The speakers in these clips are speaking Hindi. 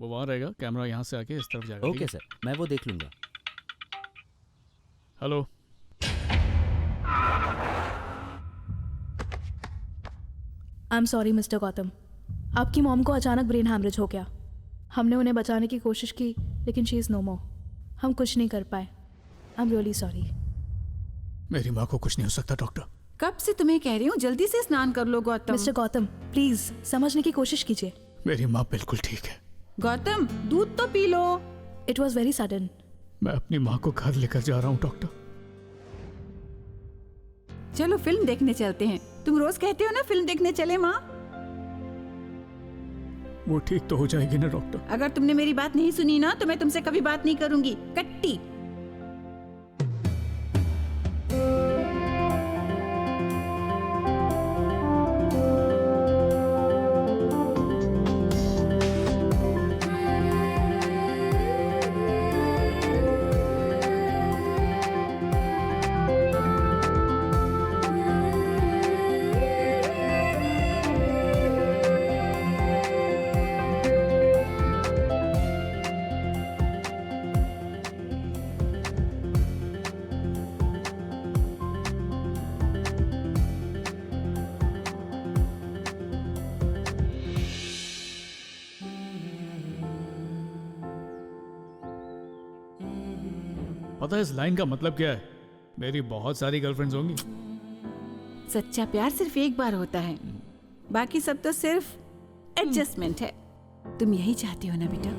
वो वहाँ रहेगा, कैमरा यहाँ से आके इस तरफ जाएगा। ओके सर, मैं वो देख लूँगा। Hello, I am sorry mister Gautam, आपकी मॉम को अचानक ब्रेन हैमरेज हो गया। हमने उन्हें बचाने की कोशिश की लेकिन शी इज़ नो मोर। हम कुछ नहीं कर पाए। I am really sorry. मेरी माँ को कुछ नहीं हो सकता डॉक्टर। कब से तुम्हें कह रही हूँ जल्दी से स्नान कर लो गौतम। मिस्टर गौतम प्लीज समझने की कोशिश कीजिए। मेरी माँ बिल्कुल ठीक है। गौतम दूध तो P low. It was very sudden. मैं अपनी माँ को घर लेकर जा रहा हूँ डॉक्टर। चलो फिल्म देखने चलते हैं। तुम रोज कहते हो ना फिल्म देखने चले माँ। वो ठीक तो हो जाएगी ना डॉक्टर? अगर तुमने मेरी बात नहीं सुनी ना तो मैं तुमसे कभी बात नहीं करूंगी। कट्टी। पता है इस लाइन का मतलब क्या है? मेरी बहुत सारी गर्लफ्रेंड्स होंगी। सच्चा प्यार सिर्फ एक बार होता है, बाकी सब तो सिर्फ एडजस्टमेंट है। तुम यही चाहती हो ना बेटा?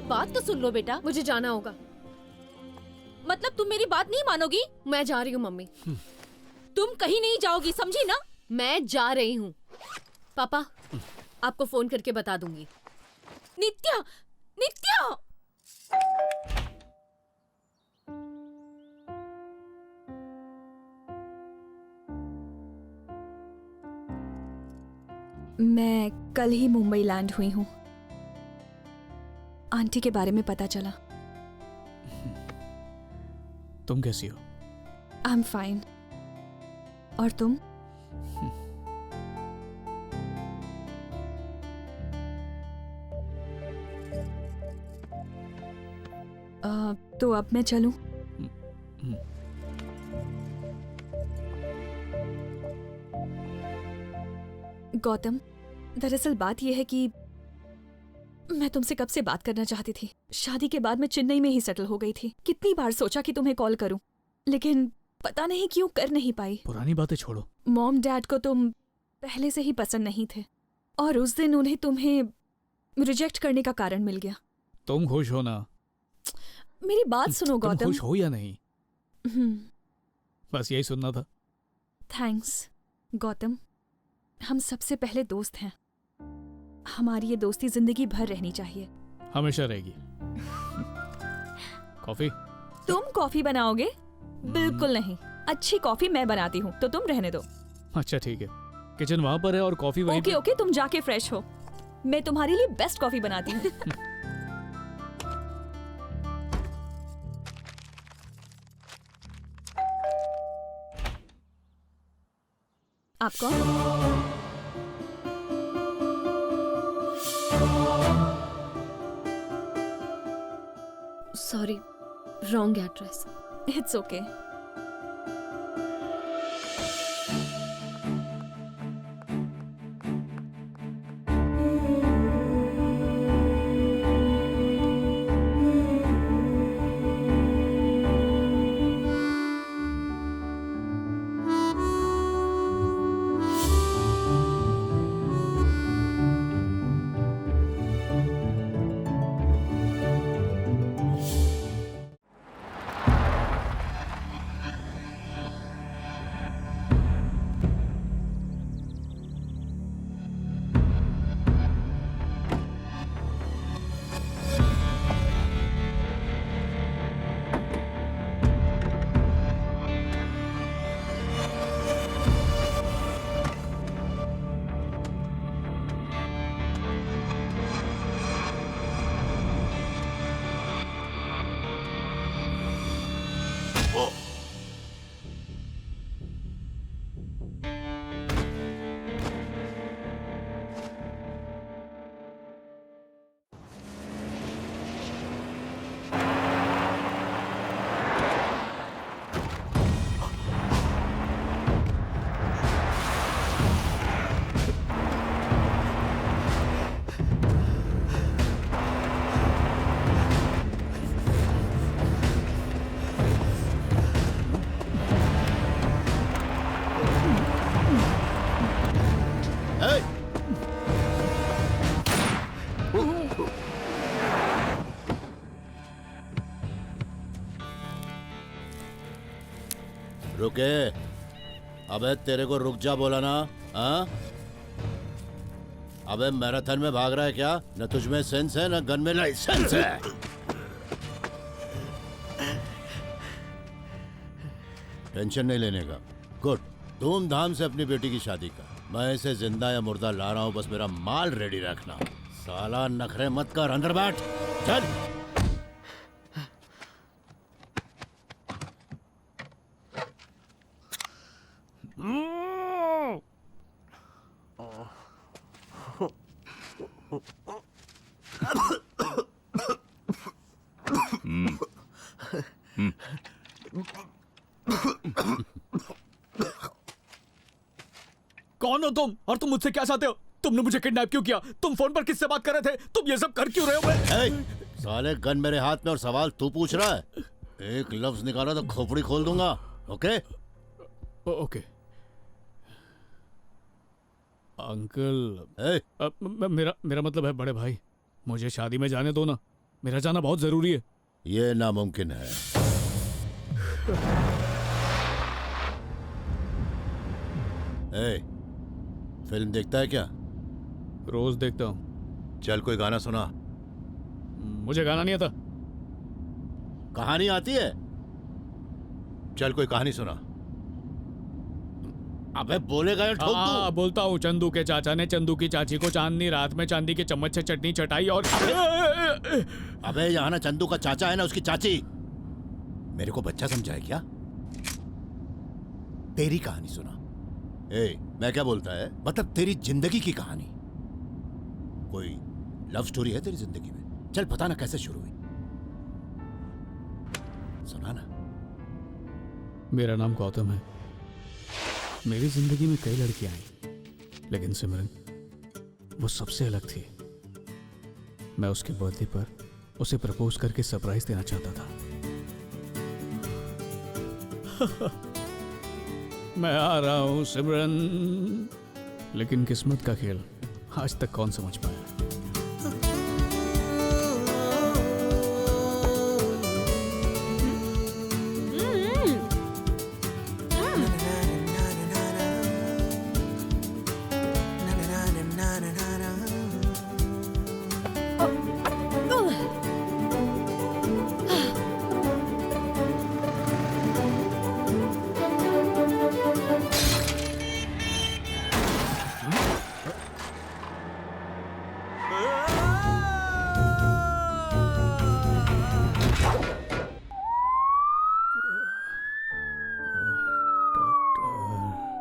बात तो सुन लो बेटा, मुझे जाना होगा। मतलब तुम मेरी बात नहीं मानोगी? मैं जा रही हूँ मम्मी। तुम कहीं नहीं जाओगी, समझी ना? मैं जा रही हूँ। पापा आपको फोन करके बता दूंगी। नित्या, नित्या! मैं कल ही मुंबई लैंड हुई हूँ। आंटी के बारे में पता चला। तुम कैसी हो? I am fine. और तुम? तो अब मैं चलूं? गौतम, दरअसल बात यह है कि मैं तुमसे कब से बात करना चाहती थी। शादी के बाद मैं चेन्नई में ही सेटल हो गई थी। कितनी बार सोचा कि तुम्हें कॉल करूं, लेकिन पता नहीं क्यों कर नहीं पाई। पुरानी बातें छोड़ो। मॉम डैड को तुम पहले से ही पसंद नहीं थे और उस दिन उन्हें तुम्हें रिजेक्ट करने का कारण मिल गया। तुम खुश हो ना? मेरी बात सुनो तुम गौतम। खुश हो या नहीं? बस यही सुनना था। थैंक्स गौतम। हम सबसे पहले दोस्त हैं। हमारी ये दोस्ती जिंदगी भर रहनी चाहिए। हमेशा रहेगी। कॉफी? तुम कॉफी बनाओगे? बिल्कुल नहीं। अच्छी कॉफी मैं बनाती हूँ, तो तुम रहने दो। अच्छा ठीक है, किचन वहां पर है और कॉफी वहीं ओके ओके, तुम जाके फ्रेश हो। मैं तुम्हारे लिए बेस्ट कॉफी बनाती हूँ। आप कौन? Sorry, wrong address. It's okay. Okay, अबे तेरे को रुक जा बोला ना, हाँ? अबे मैराथन में भाग रहा है क्या? न तुझमें सेंस है न गन में लाइसेंस है। टेंशन नहीं लेने का। गुड, धूमधाम से अपनी बेटी की शादी का। मैं इसे जिंदा या मुर्दा ला रहा हूँ, बस मेरा माल रेडी रखना। साला नखरे मत कर, अंदर बैठ। चल। कौन हो तुम और तुम मुझसे क्या चाहते हो? तुमने मुझे किडनैप क्यों किया? तुम फोन पर किससे बात कर रहे थे? तुम ये सब कर क्यों रहे हो? साले गन मेरे हाथ में और सवाल तू पूछ रहा है। एक लफ्ज निकाला तो खोपड़ी खोल दूंगा। Okay okay uncle. मेरा मतलब है बड़े भाई, मुझे शादी में जाने दो ना। मेरा जाना बहुत जरूरी है। ये नामुमकिन है। फिल्म देखता है क्या? रोज देखता हूँ। चल कोई गाना सुना। मुझे गाना नहीं आता। कहानी आती है? चल कोई कहानी सुना। अबे बोलेगा या ठोक दूं? बोलता हूँ। चंदू के चाचा ने चंदू की चाची को चांदनी रात में चांदी के चम्मच से चटनी चटाई और अबे यहाँ ना चंदू का चाचा है ना उसकी चाची। मेरे को बच्चा समझा है क्या? तेरी कहानी सुना। मैं क्या बोलता है, मतलब तेरी जिंदगी की कहानी। कोई लव स्टोरी है तेरी जिंदगी में? चल पता ना कैसे शुरू हुई, सुना ना। मेरा नाम गौतम है। मेरी जिंदगी में कई लड़कियां आई, लेकिन सिमरन वो सबसे अलग थी। मैं उसके बर्थडे पर उसे प्रपोज करके सरप्राइज देना चाहता था। मैं आ रहा हूं सिमरन, लेकिन किस्मत का खेल आज तक कौन समझ पाया।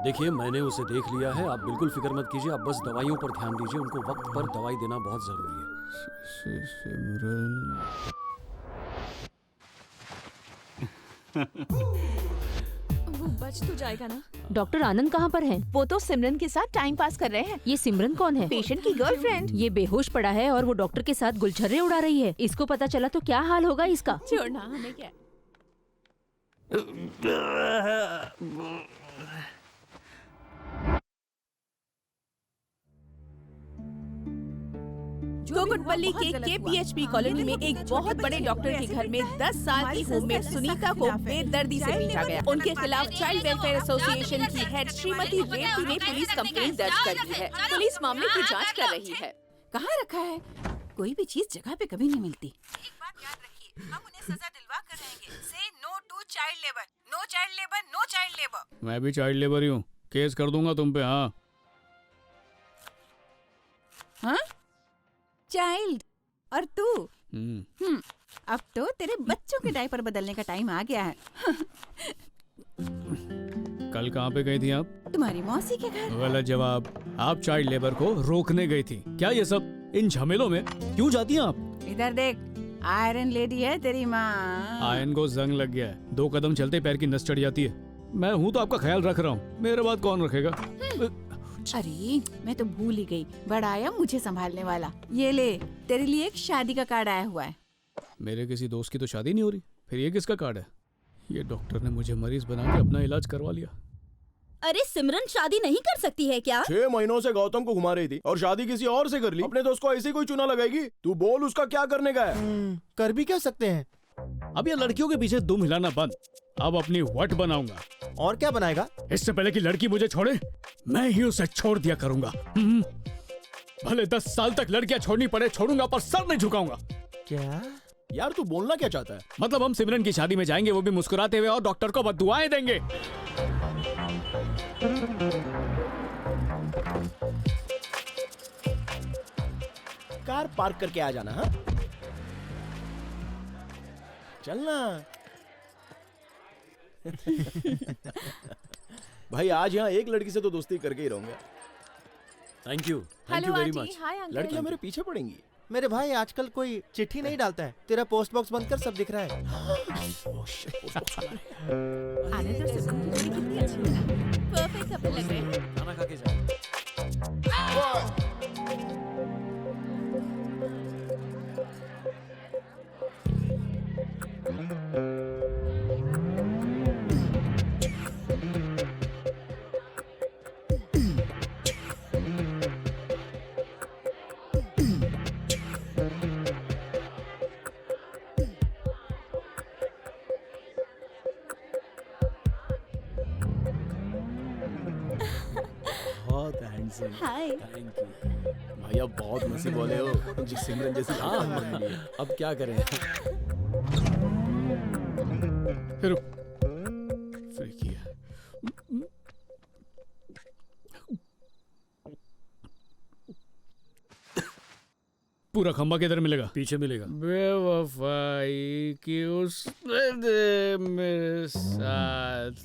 देखिए मैंने उसे देख लिया है, आप बिल्कुल फिक्र मत कीजिए। आप बस दवाइयों पर ध्यान दीजिए, उनको वक्त पर दवाई देना बहुत जरूरी है। सिमरन वो बच तो जाएगा ना? डॉक्टर आनंद कहाँ पर है? वो तो सिमरन के साथ टाइम पास कर रहे हैं। ये सिमरन कौन है? पेशेंट की गर्लफ्रेंड। ये बेहोश पड़ा है और वो डॉक्टर के साथ गुलछर्रे उड़ा रही है। इसको पता चला तो क्या हाल होगा इसका। छोड़ना, हमें क्या। गोकुटपल्ली के KPHP कॉलोनी में एक बहुत बड़े डॉक्टर के घर में 10 साल की होममेड सुनीता को बेदर्दी से पीटा गया। उनके खिलाफ चाइल्ड वेलफेयर एसोसिएशन की हेड श्रीमती रेवती ने पुलिस कंप्लेंट दर्ज कर दी है। पुलिस मामले की जांच कर रही है। कहाँ रखा है? कोई भी चीज जगह पे कभी नहीं मिलती। एक बात याद रखिए, हम उन्हें सजा दिलवा कर रहेंगे। Say no to child labour, no child labour, no child labour. मैं भी चाइल्ड लेबर ही हूँ, केस कर दूंगा तुम पे। हाँ हाँ चाइल्ड और तू? अब तो तेरे बच्चों के डायपर बदलने का टाइम आ गया है। कल कहाँ पे गई थी आप? तुम्हारी मौसी के घर। गलत जवाब। आप चाइल्ड लेबर को रोकने गई थी क्या? ये सब इन झमेलों में क्यों जाती हैं आप? इधर देख, आयरन लेडी है तेरी माँ। आयरन को जंग लग गया है, 2 कदम चलते पैर की नस चढ़ जाती है। मैं हूँ तो आपका ख्याल रख रहा हूँ, मेरे बाद कौन रखेगा? अरे मैं तो भूल ही गई, बड़ा आया मुझे संभालने वाला। ये ले, तेरे लिए एक शादी का कार्ड आया हुआ है। मेरे किसी दोस्त की तो शादी नहीं हो रही, फिर ये किसका कार्ड है? ये डॉक्टर ने मुझे मरीज बना के अपना इलाज करवा लिया। अरे सिमरन शादी नहीं कर सकती है क्या? 6 महीनों से गौतम को घुमा रही थी और शादी किसी और से कर ली। अपने दोस्त को ऐसे ही कोई चुना लगाएगी? तू बोल उसका क्या करने का है? कर भी क्या सकते हैं? अब ये लड़कियों के पीछे दुम हिलाना बंद अब अपनी वट बनाऊंगा। और क्या बनाएगा? इससे पहले कि लड़की मुझे छोड़े, मैं ही उसे छोड़ दिया करूंगा। भले 10 साल तक लड़कियां छोड़नी पड़े, छोड़ूंगा, पर सर नहीं झुकाऊंगा। क्या यार, तू बोलना क्या चाहता है? मतलब हम सिमरन की शादी में जाएंगे, वो भी मुस्कुराते हुए, और डॉक्टर को बद्दुआएं देंगे। कार पार्क करके आ जाना। हाँ, चलना। भाई आज यहाँ एक लड़की से तो दोस्ती करके ही रहूंगा। Thank you very much. लड़कियां मेरे पीछे पड़ेंगी। मेरे भाई आजकल कोई चिट्ठी नहीं डालता है। तेरा पोस्ट बॉक्स बंद कर, सब दिख रहा है। परफेक्ट कपल लग रहे हैं। खाना खा के जा। बहुत हैंडसम। हाय। Thank you. भाई आप बहुत नसीब वाले हो, जिस सिमरन जैसी हाँ मिली है। अब क्या करें। फिर किया। पूरा खंबा किधर मिलेगा? पीछे मिलेगा। बेवफाई की उसने दे मेरे साथ।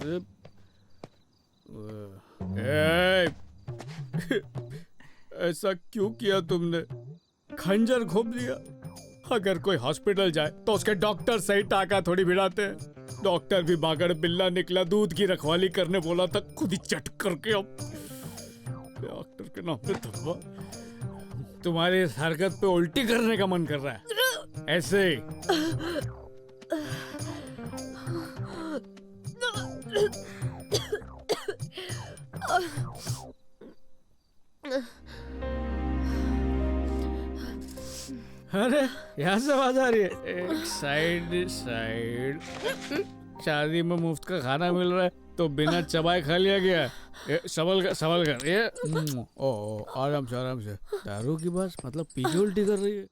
ऐसा क्यों किया तुमने? खंजर घोंप दिया। अगर कोई हॉस्पिटल जाए तो उसके डॉक्टर सही टाका थोड़ी भिड़ाते हैं। डॉक्टर भी बागड़ बिल्ला निकला, दूध की रखवाली करने बोला था, खुद ही चट करके। अब डॉक्टर के नाम पे धब्बा। तुम्हारी इस हरकत पे उल्टी करने का मन कर रहा है ऐसे ही। अरे यहाँ से आवाज आ रही है। एक साइड शादी में मुफ्त का खाना मिल रहा है तो बिना चबाए खा लिया गया। सवाल कर ये। ओ आराम से। दारू की बात मतलब पीछे उल्टी कर रही है।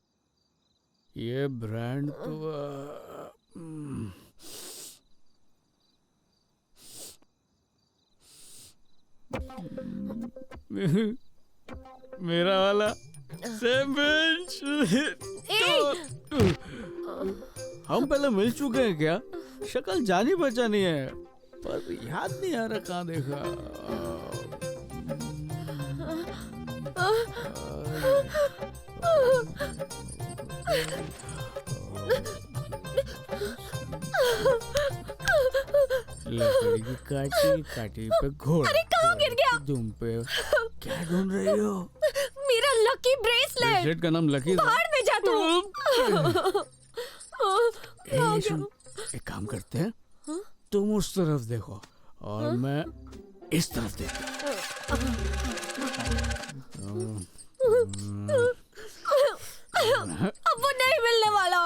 ये ब्रांड तो मेरा वाला सेम बेंच। हम पहले मिल चुके हैं क्या? शक्ल जानी पहचानी है पर याद नहीं आ रहा कहाँ देखा। लकड़ी की काटी पे घोड़ा। अरे कहाँ गिर गया? दुम पे क्या ढूंढ रही हो? मेरा लकी ब्रेसलेट। ब्रेसलेट का नाम लकी। बाहर में जा तू। सुन, एक काम करते हैं, तुम उस तरफ देखो और मैं इस तरफ देखता। अब वो नहीं मिलने वाला।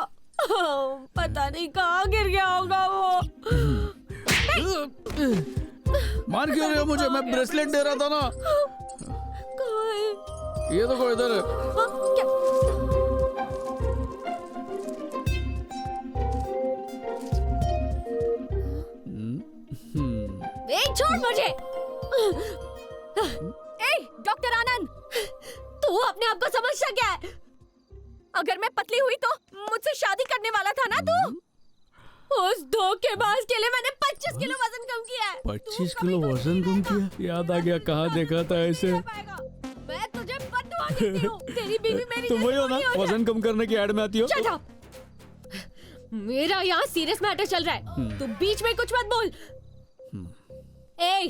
पता नहीं कहाँ गिर गया होगा वो। मार क्यों रहे हो मुझे? मैं ब्रेसलेट दे रहा था ना। कहाँ है? ये देखो इधर है। छोड़ मुझे। डॉक्टर आनंद, तू अपने आप को समझता क्या है? अगर मैं पतली हुई तो मुझसे शादी करने वाला था ना तू? उस धोखेबाज के लिए मैंने 25 किलो वजन कम किया है। 25 किलो वजन कम किया? याद आ गया, कहाँ देखा था ऐसे। मैं तुझे बददुआ देती हूँ। तेरी बीवी मेरी तुम वही हो ना, वजन कम करने की ऐड में आती हो। Shut up! मेरा यहाँ सीरियस मैटर चल रहा है, तू बीच में कुछ मत बोल। ए,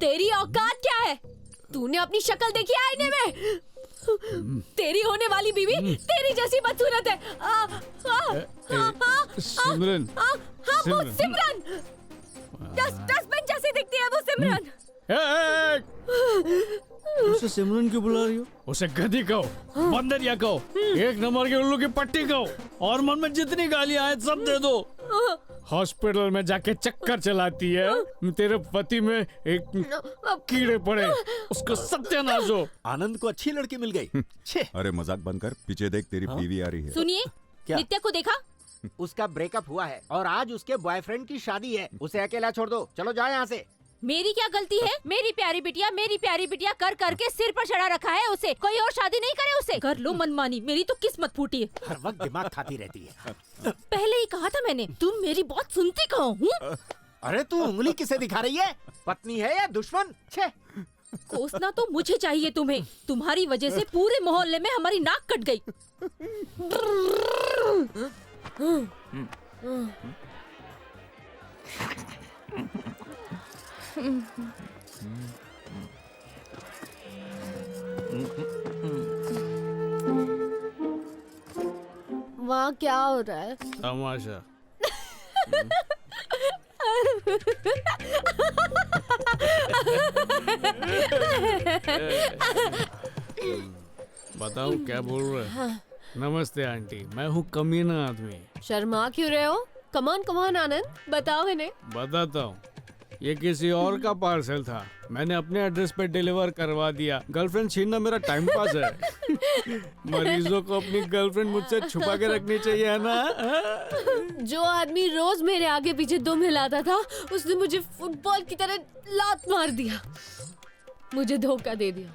तेरी औकात क्या है? तूने अपनी शक्ल देखी है आईने में? तेरी होने वाली बीवी तेरी जैसी बदसूरत है। सिमरन, वो सिमरन। डस्टबिन जैसी दिखती है वो सिमरन। उसे सिमरन क्यों बुला रही हो? उसे गधी कहो, बंदरिया कहो, एक नंबर के उल्लू की पट्टी कहो, और मन में जितनी गालियां आए सब दे दो। हॉस्पिटल में जाके चक्कर चलाती है। तेरे पति में एक कीड़े पड़े, उसको सत्यानाश हो। आनंद को अच्छी लड़की मिल गई। छे। अरे मजाक बंद कर, पीछे देख तेरी बीवी आ रही है। सुनिए, नित्या को देखा? उसका ब्रेकअप हुआ है और आज उसके बॉयफ्रेंड की शादी है। उसे अकेला छोड़ दो, चलो जाओ यहाँ से। मेरी क्या गलती है? मेरी प्यारी बिटिया कर करके सिर पर चढ़ा रखा है उसे। कोई और शादी नहीं करे उसे। कर लो मनमानी, मेरी तो किस्मत फूटी है। हर वक्त दिमाग खाती रहती है। पहले ही कहा था मैंने, तुम मेरी बात सुनती कहाँ हूँ? अरे तू उंगली किसे दिखा रही है? पत्नी है या दुश्मन? छे। कोसना तो मुझे चाहिए तुम्हें। तुम्हारी वजह से पूरे मोहल्ले में हमारी नाक कट गई। वहाँ क्या हो रहा है? तमाशा। बताओ क्या बोल रहे हो? नमस्ते आंटी, मैं हूँ कमीना आदमी। शर्मा क्यों रहे हो? कमान आनंद, बताओ इन्हें। बताता हूँ, ये किसी और का पार्सल था, मैंने अपने एड्रेस पे डिलीवर करवा दिया। गर्लफ्रेंड छीनना मेरा टाइम पास है। मरीजों को अपनी गर्लफ्रेंड मुझसे छुपा के रखनी चाहिए, है ना? जो आदमी रोज मेरे आगे पीछे दुम हिलाता था, उसने मुझे फुटबॉल की तरह लात मार दिया, मुझे धोखा दे दिया।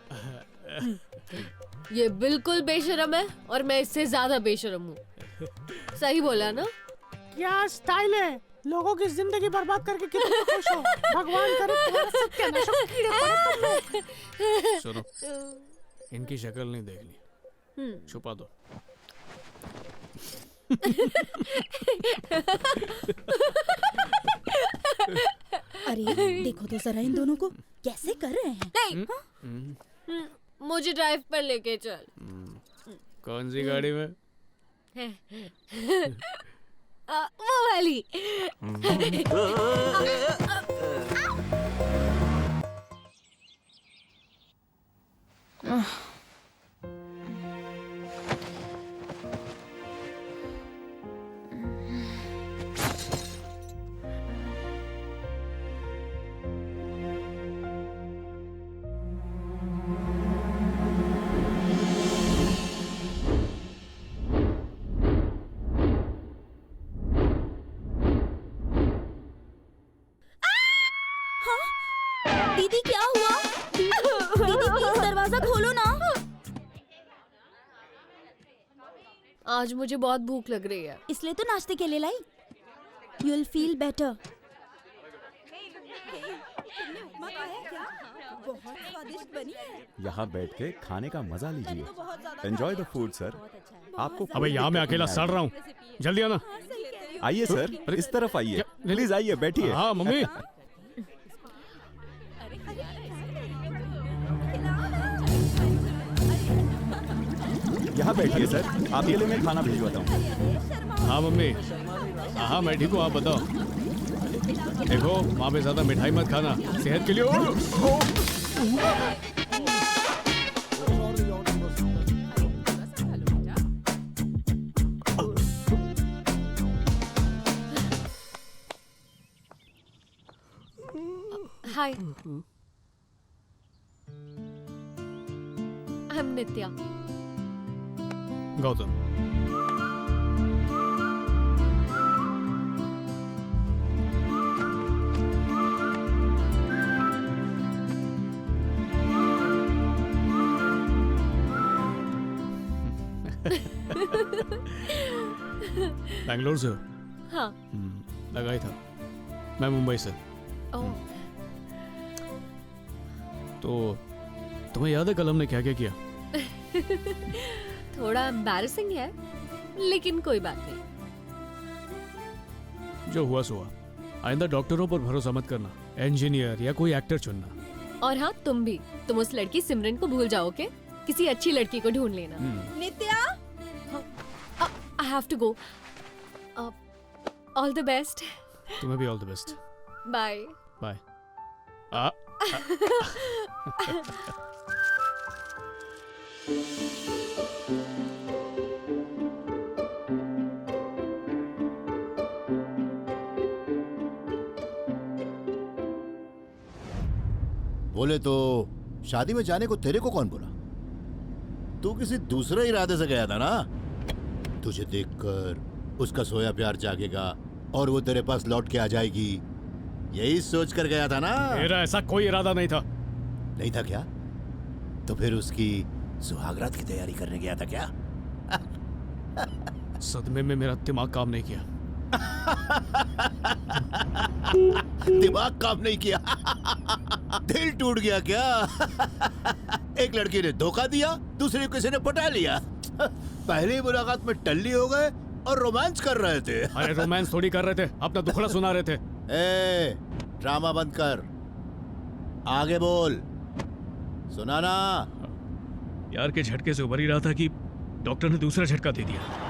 ये बिल्कुल बेशरम है और मैं इससे ज्यादा बेशरम हूँ। सही बोला ना? क्या स्टाइल है, लोगों की जिंदगी बर्बाद करके कितना खुश हो। भगवान करे तुम्हारा सत्यानाश हो, कीड़े पड़े तुम लोग। सुनो, इनकी शक्ल नहीं देखनी, छुपा दो। अरे देखो तो जरा इन दोनों को कैसे कर रहे हैं। मुझे ड्राइव पर लेके चल। कौन सी गाड़ी में? वो वाली। दीदी क्या हुआ? दीदी प्लीज दरवाजा खोलो ना। आज मुझे बहुत भूख लग रही है, इसलिए तो नाश्ते के लिए लाई। You'll feel better. बहुत स्वादिष्ट बनी है। यहाँ बैठ के खाने का मजा लीजिए। Enjoy the food sir. आपको अबे यहाँ मैं अकेला सड़ रहा हूँ, जल्दी आना। आइए सर, इस तरफ आइए, प्लीज आइए, बैठिए। हाँ मम्मी। यहाँ बैठिए सर, आपके लिए मैं खाना भिजवाता हूँ। हाँ मम्मी, हाँ मैं ठीक हूँ, आप बताओ। देखो वहाँ पे ज्यादा मिठाई मत खाना, सेहत के लिए। हाय, I'm नित्या। गौतम। बैंगलोर से हो? हाँ। लगा ही था, मैं मुंबई से। ओह। तो तुम्हें याद है कल हमने क्या क्या किया? थोड़ा एम्बैरेसिंग है, लेकिन कोई बात नहीं। जो हुआ सो हुआ। आइंदा डॉक्टरों पर भरोसा मत करना, इंजीनियर या कोई एक्टर चुनना। और हाँ, तुम भी, तुम उस लड़की सिमरन को भूल जाओ के किसी अच्छी लड़की को ढूंढ लेना। Nitya, I have to go. All the best. तुम्हें भी all the best. Bye. Bye. बोले तो शादी में जाने को तेरे को कौन बोला? तू किसी दूसरे इरादे से गया था ना? तुझे देखकर उसका सोया प्यार जागेगा और वो तेरे पास लौट के आ जाएगी, यही सोच कर गया था ना? मेरा ऐसा कोई इरादा नहीं था। नहीं था क्या? तो फिर उसकी सुहागरात की तैयारी करने गया था क्या? सदमे में मेरा दिमाग काम नहीं किया। दिमाग काम नहीं किया? दिल टूट गया क्या? एक लड़की ने धोखा दिया, दूसरी किसी ने पटा लिया। पहली मुलाकात में टल्ली हो गए और रोमांस कर रहे थे। अरे रोमांस थोड़ी कर रहे थे, अपना दुखड़ा सुना रहे थे। ए, ड्रामा बंद कर, आगे बोल। सुना ना? यार के झटके से उभर ही रहा था कि डॉक्टर ने दूसरा झटका दे दिया।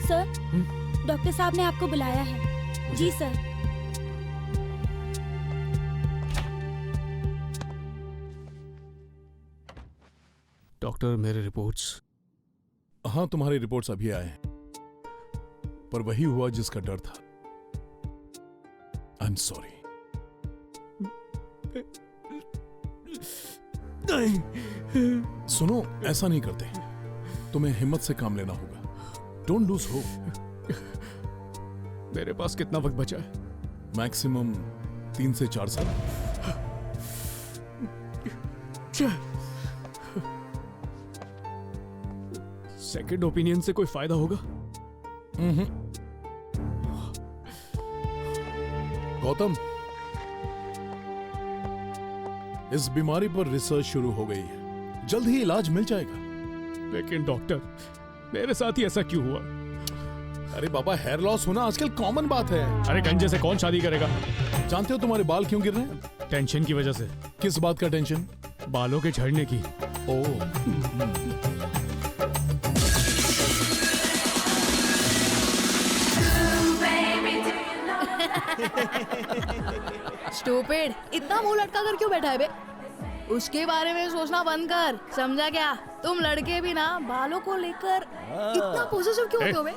सर, डॉक्टर साहब ने आपको बुलाया है। जी सर। डॉक्टर, मेरे रिपोर्ट्स। हाँ, तुम्हारी रिपोर्ट्स अभी आए हैं, पर वही हुआ जिसका डर था। I am sorry. सुनो, ऐसा नहीं करते, तुम्हें हिम्मत से काम लेना होगा। Don't lose hope. मेरे पास कितना वक्त बचा है? मैक्सिमम 3 से 4 साल। सेकंड ओपिनियन से कोई फायदा होगा? गौतम, इस बीमारी पर रिसर्च शुरू हो गई है, जल्द ही इलाज मिल जाएगा। लेकिन डॉक्टर, मेरे साथ ही ऐसा क्यों हुआ? अरे बाबा, हेयर लॉस होना आजकल कॉमन बात है। अरे गंजे से कौन शादी करेगा? जानते हो तुम्हारे बाल क्यों गिर रहे हैं? टेंशन की वजह से। किस बात का टेंशन? बालों के झड़ने की। स्टूपिड, इतना मुंह लटका कर क्यों बैठा है बे? उसके बारे में सोचना बंद कर, समझा क्या? तुम लड़के भी ना बालों को लेकर इतना पॉजिटिव क्यों होते हो बे?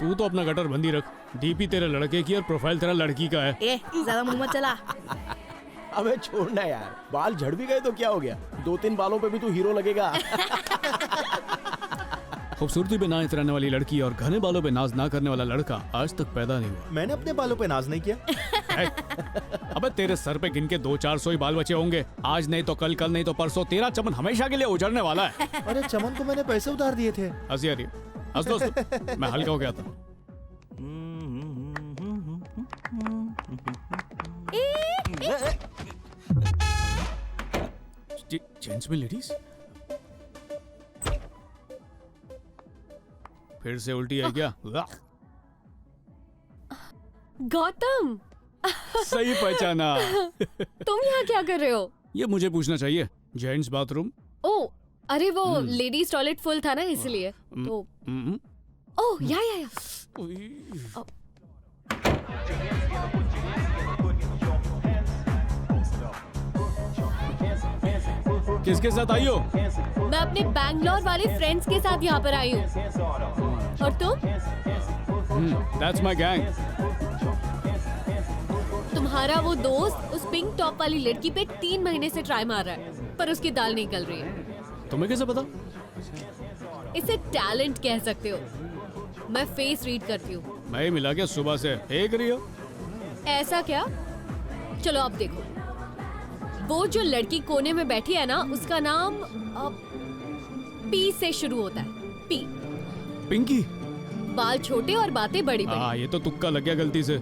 तू तो अपना गटर बंदी रख। डीपी तेरे लड़के की और प्रोफाइल तेरा लड़की का है। ज्यादा मुंह मत चला। अबे छोड़ना यार, बाल झड़ भी गए तो क्या हो गया, 2-3 बालों पे भी तू हीरो लगेगा। खूबसूरती पे ना इतराने वाली लड़की और घने बालों पे नाज ना करने वाला लड़का आज तक पैदा नहीं हुआ। मैंने अपने बालों पे नाज नहीं किया। अबे तेरे सर पे गिन के 200-400 ही बाल बचे होंगे। आज नहीं तो कल, कल नहीं तो परसों तेरा चमन हमेशा के लिए उजड़ने वाला है। अरे चमन को मैंने पैसे उधार दिए थे। हंसी आ रही है? हंस दोस्त, मैं हल्का हो गया था। जेंट्स में लेडीज? फिर से उल्टी है क्या? गौतम, सही पहचाना। तुम यहाँ क्या कर रहे हो? ये मुझे पूछना चाहिए। Gents bathroom? ओ, अरे वो लेडीज टॉयलेट फुल था ना, इसलिए। तो ओह, या किसके साथ आई हो? मैं अपने बैंगलोर वाले फ्रेंड्स के साथ यहाँ पर आई हूँ। और तुम? That's my gang. तुम्हारा वो दोस्त उस पिंक टॉप वाली लड़की पे 3 महीने से ट्राई मार रहा है, पर उसकी दाल नहीं गल रही है। तुम्हें कैसे पता? इसे टैलेंट कह सकते हो। मैं फेस रीड करती हूँ। मैं मिला क्या सुबह से? फेंक रही हो? ऐसा क्या? चलो अब देखो, वो जो लड़की कोने में बैठी है ना, उसका नाम पी से शुरू होता है। पी। पिंकी? बाल छोटे और बातें बड़ी बड़ी। ये तो तुक्का लग गया गलती से।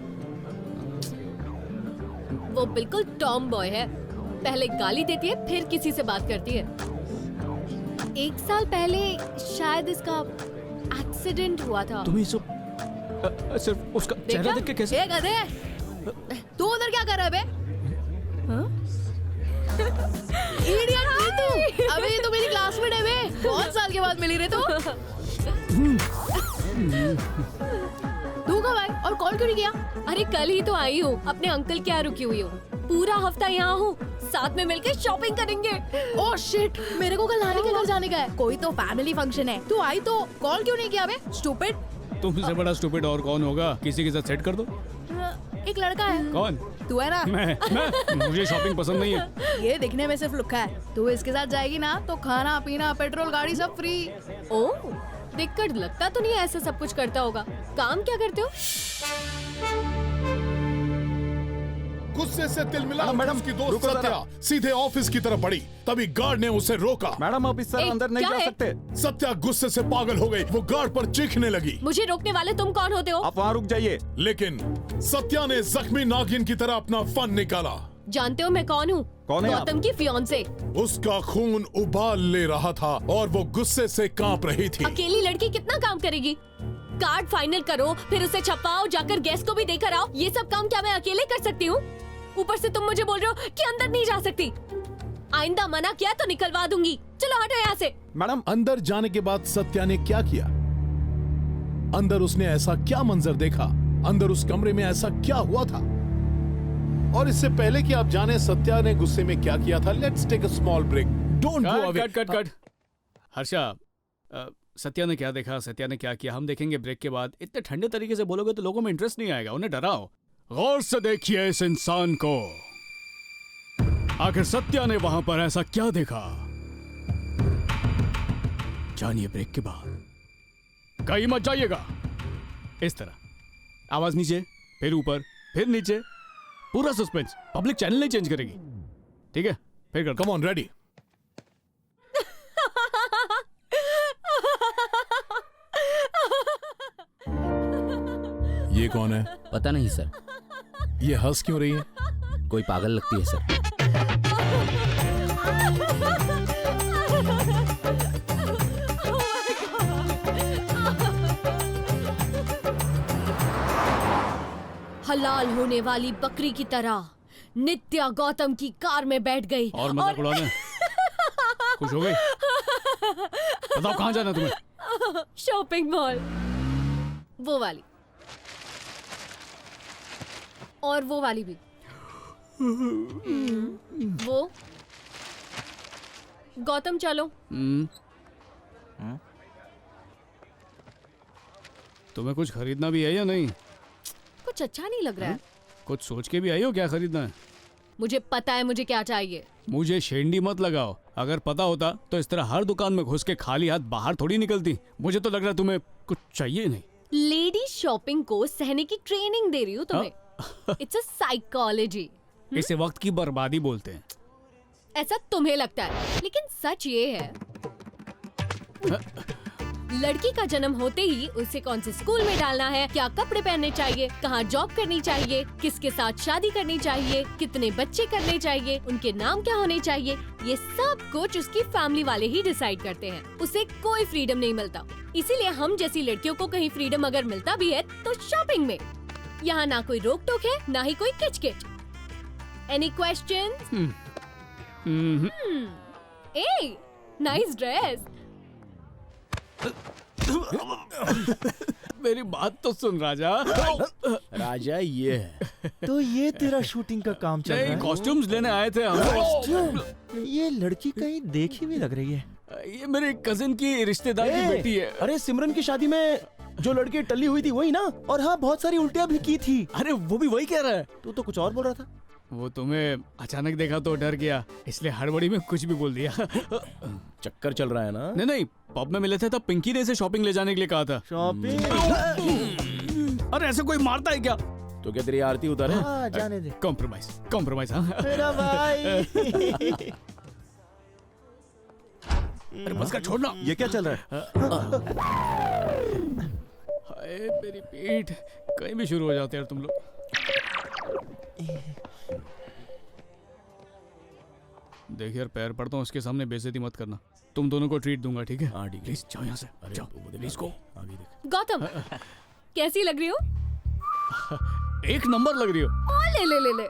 वो बिल्कुल टॉम बॉय है। पहले गाली देती है, फिर किसी से बात करती है। 1 साल पहले शायद इसका एक्सीडेंट हुआ था। तुम्हें सब सिर्फ उसका चेहरा देख के कैसे? गधे, तू उधर क्या कर रहा है बे? इडियट है तू। अबे ये तो मेरी क्लासमेट है बे, बहुत साल के बाद मिली रे तू। तू कब आई और कॉल क्यों नहीं किया? अरे कल ही तो आई हूँ, अपने अंकल क्या रुकी हुई हूँ, पूरा हफ्ता यहाँ हूँ, साथ में मिलकर शॉपिंग करेंगे। ओह शिट, मेरे को कल नानी के घर जाने का है, कोई तो फैमिली फंक्शन है। तू आई तो कॉल क्यों नहीं किया बे? स्टूपिड। तुमसे बड़ा स्टूपिड और कौन होगा? किसी के साथ सेट कर दो। एक लड़का है। कौन? तू है ना? मैं मुझे शॉपिंग पसंद नहीं है। ये दिखने में सिर्फ लुक्का है, तू इसके साथ जाएगी ना तो खाना पीना पेट्रोल गाड़ी सब फ्री। ओह, दिक्कत लगता तो नहीं ऐसा सब कुछ करता होगा। काम क्या करते हो? गुस्से से तिलमिला मैडम उसकी दोस्त सत्या सीधे ऑफिस की तरफ बढ़ी, तभी गार्ड ने उसे रोका। मैडम आप इस तरह अंदर नहीं जा सकते। सत्या गुस्से से पागल हो गई, वो गार्ड पर चीखने लगी। मुझे रोकने वाले तुम कौन होते हो? आप वहाँ रुक जाइए। लेकिन सत्या ने जख्मी नागिन की तरह अपना फन निकाला। जानते हो मैं कौन हूँ? कौन है? गौतम की फियांसे। उसका खून उबाल ले रहा था और वो गुस्से से कांप रही थी। अकेली लड़की कितना काम करेगी? कार्ड फाइनल करो, फिर उसे छपाओ, जाकर गेस्ट को भी देकर आओ। ये सब काम क्या मैं अकेले कर सकती हूँ? ऊपर से तुम मुझे बोल रहे हो कि अंदर नहीं जा सकती। आइंदा मना किया तो निकलवा दूंगी। चलो हटो यहाँ से। मैडम अंदर जाने के बाद सत्या ने क्या किया? अंदर उसने ऐसा क्या मंजर देखा? अंदर उस कमरे में ऐसा क्या हुआ था? और इससे पहले कि आप जाने सत्या ने गुस्से में क्या किया था, let's take a small break. Don't go away. Cut. Harsha, Satya ने क्या देखा, सत्या ने क्या किया, हम देखेंगे ब्रेक के बाद। इतने ठंडे तरीके से बोलोगे तो लोगों में इंटरेस्ट नहीं आएगा, उन्हें डराओ। गौर से देखिए इस इंसान को। आखिर सत्या ने वहां पर ऐसा क्या देखा? जानिए ब्रेक के बाद। कहीं मत जाइएगा। इस तरह आवाज नीचे, फिर ऊपर, फिर नीचे, पूरा सस्पेंस। पब्लिक चैनल नहीं चेंज करेगी, ठीक है? फिर कर। Come on, ready. ये कौन है? पता नहीं सर। ये हंस क्यों रही है? कोई पागल लगती है सर। हलाल होने वाली बकरी की तरह नित्या गौतम की कार में बैठ गई और मजाक उड़ाने। खुश हो गई? बताओ कहाँ जाना तुम्हें? Shopping mall. वो वाली और वो वाली भी। वो गौतम चलो। तुम्हें कुछ खरीदना भी है या नहीं? कुछ अच्छा नहीं लग रहा है। कुछ सोच के भी आई हो क्या खरीदना है? मुझे पता है मुझे क्या चाहिए। मुझे शेंडी मत लगाओ। अगर पता होता तो इस तरह हर दुकान में घुस के खाली हाथ बाहर थोड़ी निकलती। मुझे तो लग रहा है तुम्हें कुछ चाहिए नहीं। लेडी शॉपिंग को सहने की ट्रेनिंग दे रही हूँ तुम्हें। It's a psychology. इसे वक्त की बर्बादी बोलते हैं। ऐसा तुम्हें लगता है, लेकिन सच ये है लड़की का जन्म होते ही उसे कौन से स्कूल में डालना है, क्या कपड़े पहनने चाहिए, कहाँ जॉब करनी चाहिए, किसके साथ शादी करनी चाहिए, कितने बच्चे करने चाहिए, उनके नाम क्या होने चाहिए, ये सब कुछ उसकी फैमिली वाले ही डिसाइड करते हैं। उसे कोई फ्रीडम नहीं मिलता। इसीलिए हम जैसी लड़कियों को कहीं फ्रीडम अगर मिलता भी है तो शॉपिंग में। यहाँ ना कोई रोक टोक है, ना ही कोई किचकिच। Any questions? Ah, nice dress. मेरी बात तो सुन राजा। राजा ये है तो ये तेरा शूटिंग का काम चल रहा है? कॉस्ट्यूम्स लेने आए थे हम। ये लड़की कहीं देखी हुई लग रही है। ये मेरे कजिन की रिश्तेदार की बेटी है। अरे सिमरन की शादी में जो लड़की टल्ली हुई थी वही ना? और हाँ, बहुत सारी उल्टियाँ भी की थी। अरे वो भी वही कह रहा है। तू तो कुछ और बोल रहा था। वो तुम्हें अचानक देखा तो डर गया, इसलिए हड़बड़ी में कुछ भी बोल दिया। चक्कर चल रहा है ना? नहीं, पब में मिले थे तब पिंकी ने इसे शॉपिंग ले जाने के लिए कहा था। शॉपिंग? अरे ऐसे कोई मारता है क्या? तो क्या तेरी आरती उतारे? जाने दे। कॉम्प्रोमाइज। हाँ मेरा भाई। अरे बस का छोड़ना। ये क्या चल रहा है? हाय मेरी पीठ, कहीं भी शुरू हो जाते हैं तुम लोग। देख यार, पैर पड़ता हूँ, उसके सामने बेइज्जती मत करना। तुम दोनों को ट्रीट दूंगा, ठीक है? हाँ ठीक है। प्लीज जाओ यहाँ से। जाओ प्लीज को। आगे देख। गौतम कैसी लग रही हो? एक नंबर लग रही हो। ले ले ले ले।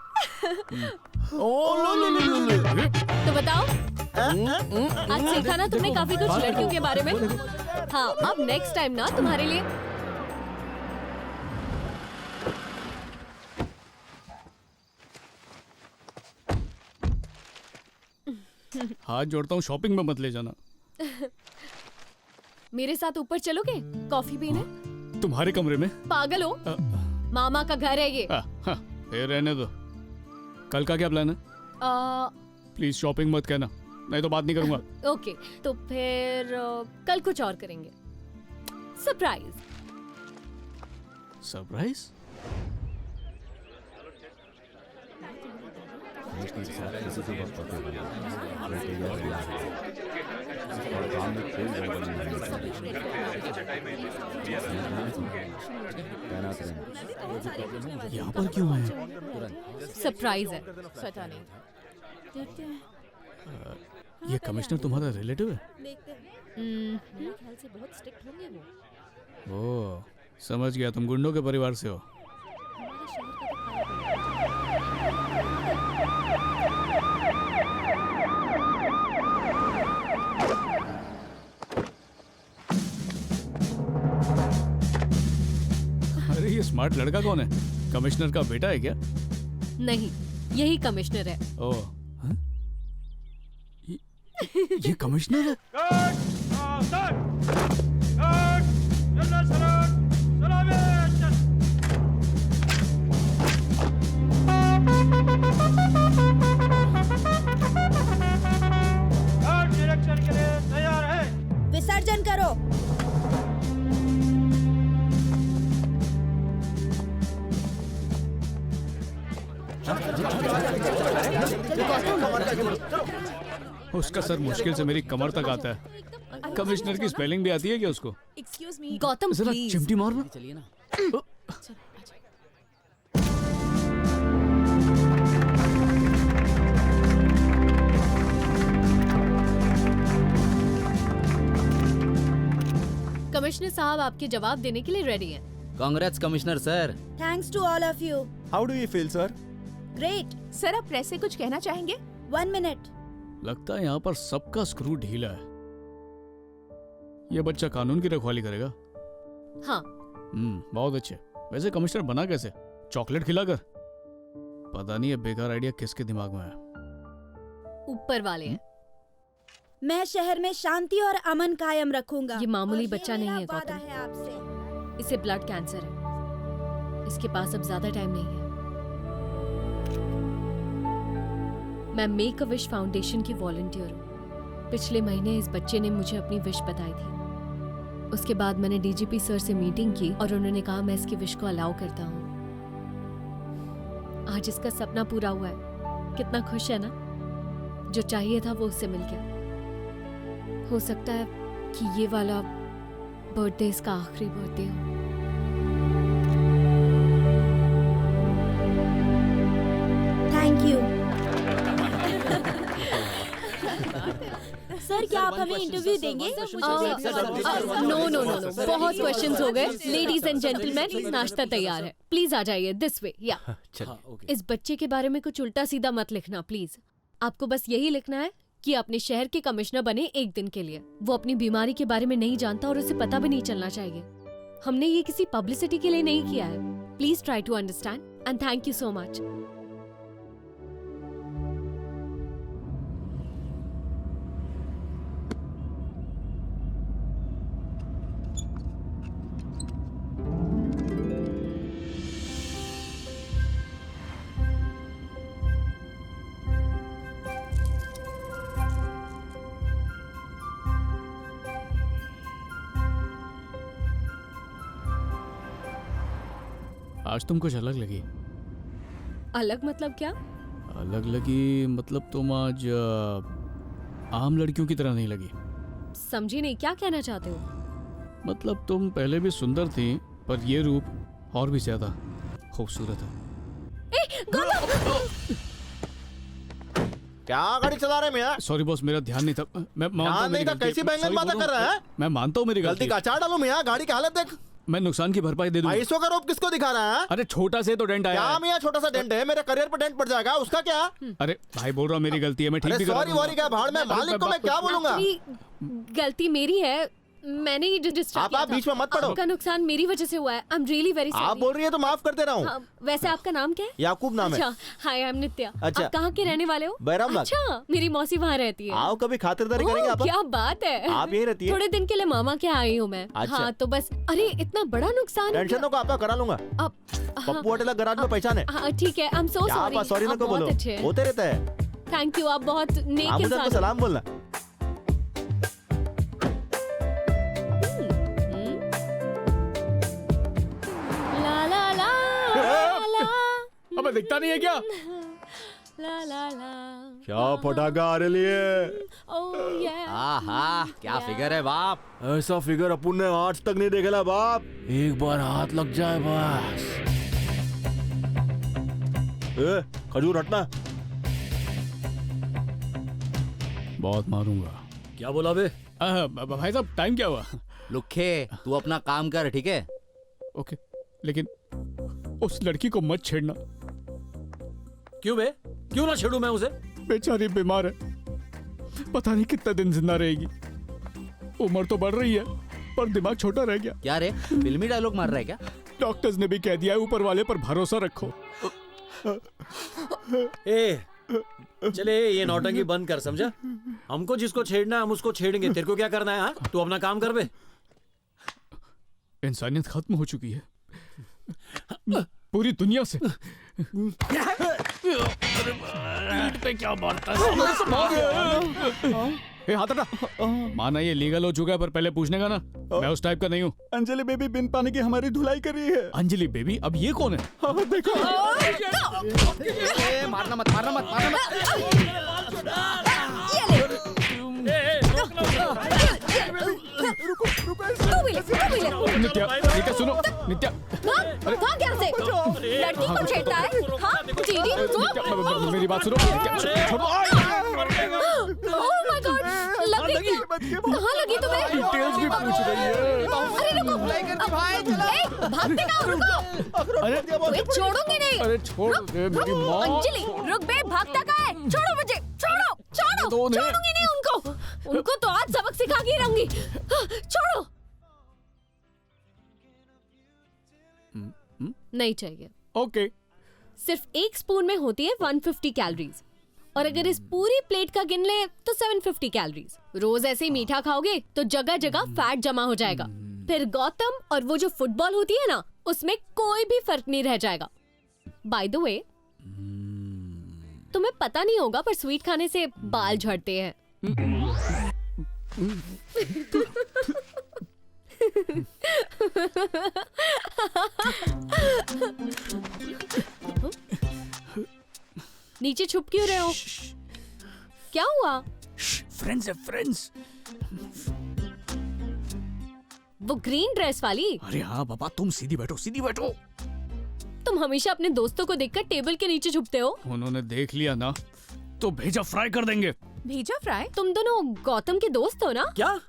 तो बताओ, आज सीखा ना तुमने काफी कुछ लड़कियों के बारे में। हाँ, अब नेक्स्ट टाइम ना तुम्हारे लिए हाथ जोड़ता हूँ, शॉपिंग में मत ले जाना। मेरे साथ ऊपर चलोगे कॉफी पीने? तुम्हारे कमरे में? पागल हो? मामा का घर है ये। फिर रहने दो। कल का क्या प्लान है? प्लीज शॉपिंग मत कहना, नहीं तो बात नहीं करूंगा। ओके, तो फिर कल कुछ और करेंगे। सरप्राइज। सरप्राइज? यहाँ पर क्यों आए? सरप्राइज है। पता नहीं। ये कमिश्नर तुम्हारा रिलेटिव है? मेरे ख्याल से बहुत स्ट्रिक्ट होंगे वो। ओह, समझ गया, तुम गुंडों के परिवार से हो। अरे ये स्मार्ट लड़का कौन है? कमिश्नर का बेटा है क्या? नहीं, यही कमिश्नर है। ओह, हाँ? ये कमिश्नर है? विसर्जन करो। उसका सर मुश्किल से मेरी कमर तक आता है। कमिश्नर की स्पेलिंग भी आती है क्या उसको? एक्सक्यूज मी गौतम, जरा प्लीज। चिमटी मारना। चलिए ना। कमिश्नर साहब आपके जवाब देने के लिए रेडी हैं। Congress commissioner sir. Thanks to all of you. How do you feel sir? Great. Sir, आप प्रेस से कुछ कहना चाहेंगे? 1 मिनट। लगता है यहाँ पर सबका स्क्रू ढीला है। ये बच्चा कानून की रखवाली करेगा। हाँ। बहुत अच्छे। वैसे कमिश्नर बना कैसे? चॉकलेट खिलाकर? पता नहीं ये बेकार आइडिया किसके दिमाग में है। ऊपर वाले हैं। मैं शहर में शांति और अमन कायम रखूंगा। ये मामूली और बच्चा नहीं है मेरा वादा गौतम। है आपसे। इसे ब्लड कैंसर है। इसके पास अब ज्यादा टाइम नहीं है। मैं मेक अ विश फाउंडेशन की वॉलंटियर हूँ। पिछले महीने इस बच्चे ने मुझे अपनी विश बताई थी। उसके बाद मैंने डीजीपी सर से मीटिंग की और उन्होंने कहा मैं इसकी विश को अलाउ करता हूँ। आज इसका सपना पूरा हुआ है। कितना खुश है ना? जो चाहिए था वो उससे मिल गया। हो सकता है कि ये वाला बर्थडे इसका आखिरी बर्थडे हो। Thank you. सर, क्या आप हमें इंटरव्यू देंगे? नो नो नो नो, बहुत क्वेश्चंस हो गए। लेडीज एंड जेंटलमैन, नाश्ता तैयार है। प्लीज आ जाइए दिस वे। या इस बच्चे के बारे में कुछ उल्टा सीधा मत लिखना प्लीज। आपको बस यही लिखना है कि अपने शहर के कमिश्नर बने एक दिन के लिए। वो अपनी बीमारी के बारे में नहीं जानता और उसे पता भी नहीं चलना चाहिए। हमने ये किसी पब्लिसिटी के लिए नहीं किया है। Please try to understand and thank you so much. आज तुम कुछ अलग लगी। अलग मतलब क्या? अलग लगी मतलब तुम आज आम लड़कियों की तरह नहीं लगी। समझी नहीं, क्या कहना चाहते हो? मतलब तुम पहले भी सुंदर थी, पर ये रूप और भी ज्यादा खूबसूरत है। क्या गाड़ी चला रहे मियां? सॉरी बॉस, मेरा ध्यान नहीं था। मैं मानता हूं मेरी गलती है। कैसी बैंगन बातें कर रहा है? मैं मानता हूँ मेरी गलती का अचार डालू मियां। गाड़ी की हालत देख। मैं नुकसान की भरपाई दे दूंगा। ISO का रूप किसको दिखा रहा है? अरे छोटा से तो डेंट आया क्या है। मियां छोटा सा डेंट है? मेरे करियर पर डेंट पड़ जाएगा, उसका क्या? अरे भाई बोल रहा हूँ मेरी गलती है, मैं ठीक भी कर सॉरी वॉरी क्या भाड़ में मालिक को मैं क्या बोलूंगा? गलती मेरी है। मैंने ही डिस्ट्रैक्ट आप बीच में मत पड़ो। आपका नुकसान मेरी वजह से हुआ है। I am really very sorry. आप बोल रही है तो माफ करते रहा हूँ। हाँ, वैसे आपका नाम क्या है? याकूब नाम है। अच्छा, हाय आई एम नित्या। अच्छा। आप कहाँ के रहने वाले हो? बैराम बाग। अच्छा, मेरी मौसी वहाँ रहती है। आओ कभी खातिरदारी करेंगे आप। क्या बात है। आप यहीं रहती है? थोड़े दिन के लिए मामा के आई हूँ मैं। अच्छा। हाँ तो बस। अरे इतना बड़ा नुकसान। टेंशन नो, आपका करा लूंगा। पप्पू होटल गराज में पहचान है। हाँ ठीक है, I am so sorry. Sorry ना को बोलो, होते रहता है। थैंक यू, आप बहुत नेक आप इंसान मुझे सलाम बोलना। ला ला ला ला। अबे दिखता नहीं है क्या? ला ला ला। क्या पटाखा आ रही है। ओह या। आहा क्या फिगर है बाप। ऐसा फिगर अपन ने आज तक नहीं देखा बाप। एक बार हाथ लग जाए बस। खजूर हटना। बहुत मारूंगा। क्या बोला बे? भाई साहब टाइम क्या हुआ? लुखे तू अपना काम कर, ठीक है? ओके, लेकिन उस लड़की को मत छेड़ना। क्यों बे? क्यों ना छेड़ू मैं उसे? बेचारी बीमार है, पता नहीं कितना दिन जिंदा रहेगी। उम्र तो बढ़ रही है पर दिमाग छोटा रह गया। क्या रे, फिल्मी डायलॉग मार रहा है क्या? डॉक्टर्स ने भी कह दिया है ऊपर वाले पर भरोसा रखो। ए चले ये नौटंकी बंद कर, समझा? हमको जिसको छेड़ना है हम उसको छेड़ेंगे। तेरे को क्या करना है? हाँ, तू अपना काम कर बे। इंसानियत खत्म हो चुकी है पूरी दुनिया से। पीठ पे क्या मारता है? हाथ हटा। माना ये लीगल हो चुका है पर पहले पूछने का ना, मैं उस टाइप का नहीं हूँ। अंजलि बेबी बिन पानी की हमारी धुलाई कर रही है। अंजलि बेबी? अब ये कौन है? देखो। मारना मत, मारना मत, मारना मत। नित्या, नित्या सुनो, नित्या। भाग यहाँ से। लड़की को छेड़ता है? हाँ, दीदी सुनो। मेरी बात सुनो। ओह माय गॉड, लगी क्या? कहाँ लगी तुम्हें? डिटेल्स भी पूछ रही है। अरे रुको, भागते कहाँ? रुको। अरे तुम्हें छोड़ूंगी नहीं। अरे छोड़ दे मेरी माँ। अंजलि रुक बे, भागता कहाँ है? छोड़ो मुझे, छोड़ो, छोड़ो। छोड़ूंगी नहीं उनको। उनको तो आज सबक सिखा के रहूंगी। छोड़ो। नहीं चाहिए। ओके। सिर्फ एक स्पून में होती है 150 कैलोरीज और अगर इस पूरी प्लेट का गिन ले तो 750 कैलोरीज। रोज ऐसे ही मीठा खाओगे तो जगह जगह फैट जमा हो जाएगा। फिर गौतम और वो जो फुटबॉल होती है ना, उसमें कोई भी फर्क नहीं रह जाएगा। बाय द वे, तुम्हें पता नहीं होगा पर स्वीट खाने से बाल झड़ते हैं। नीचे छुप क्यों रहे हो? क्या हुआ? फ्रेंड्स है, फ्रेंड्स। वो ग्रीन ड्रेस वाली? अरे हाँ बाबा, तुम सीधी बैठो, सीधी बैठो। तुम हमेशा अपने दोस्तों को देखकर टेबल के नीचे छुपते हो। उन्होंने देख लिया ना तो भेजा फ्राई कर देंगे। भेजा फ्राई? तुम दोनों गौतम के दोस्त हो ना? क्या?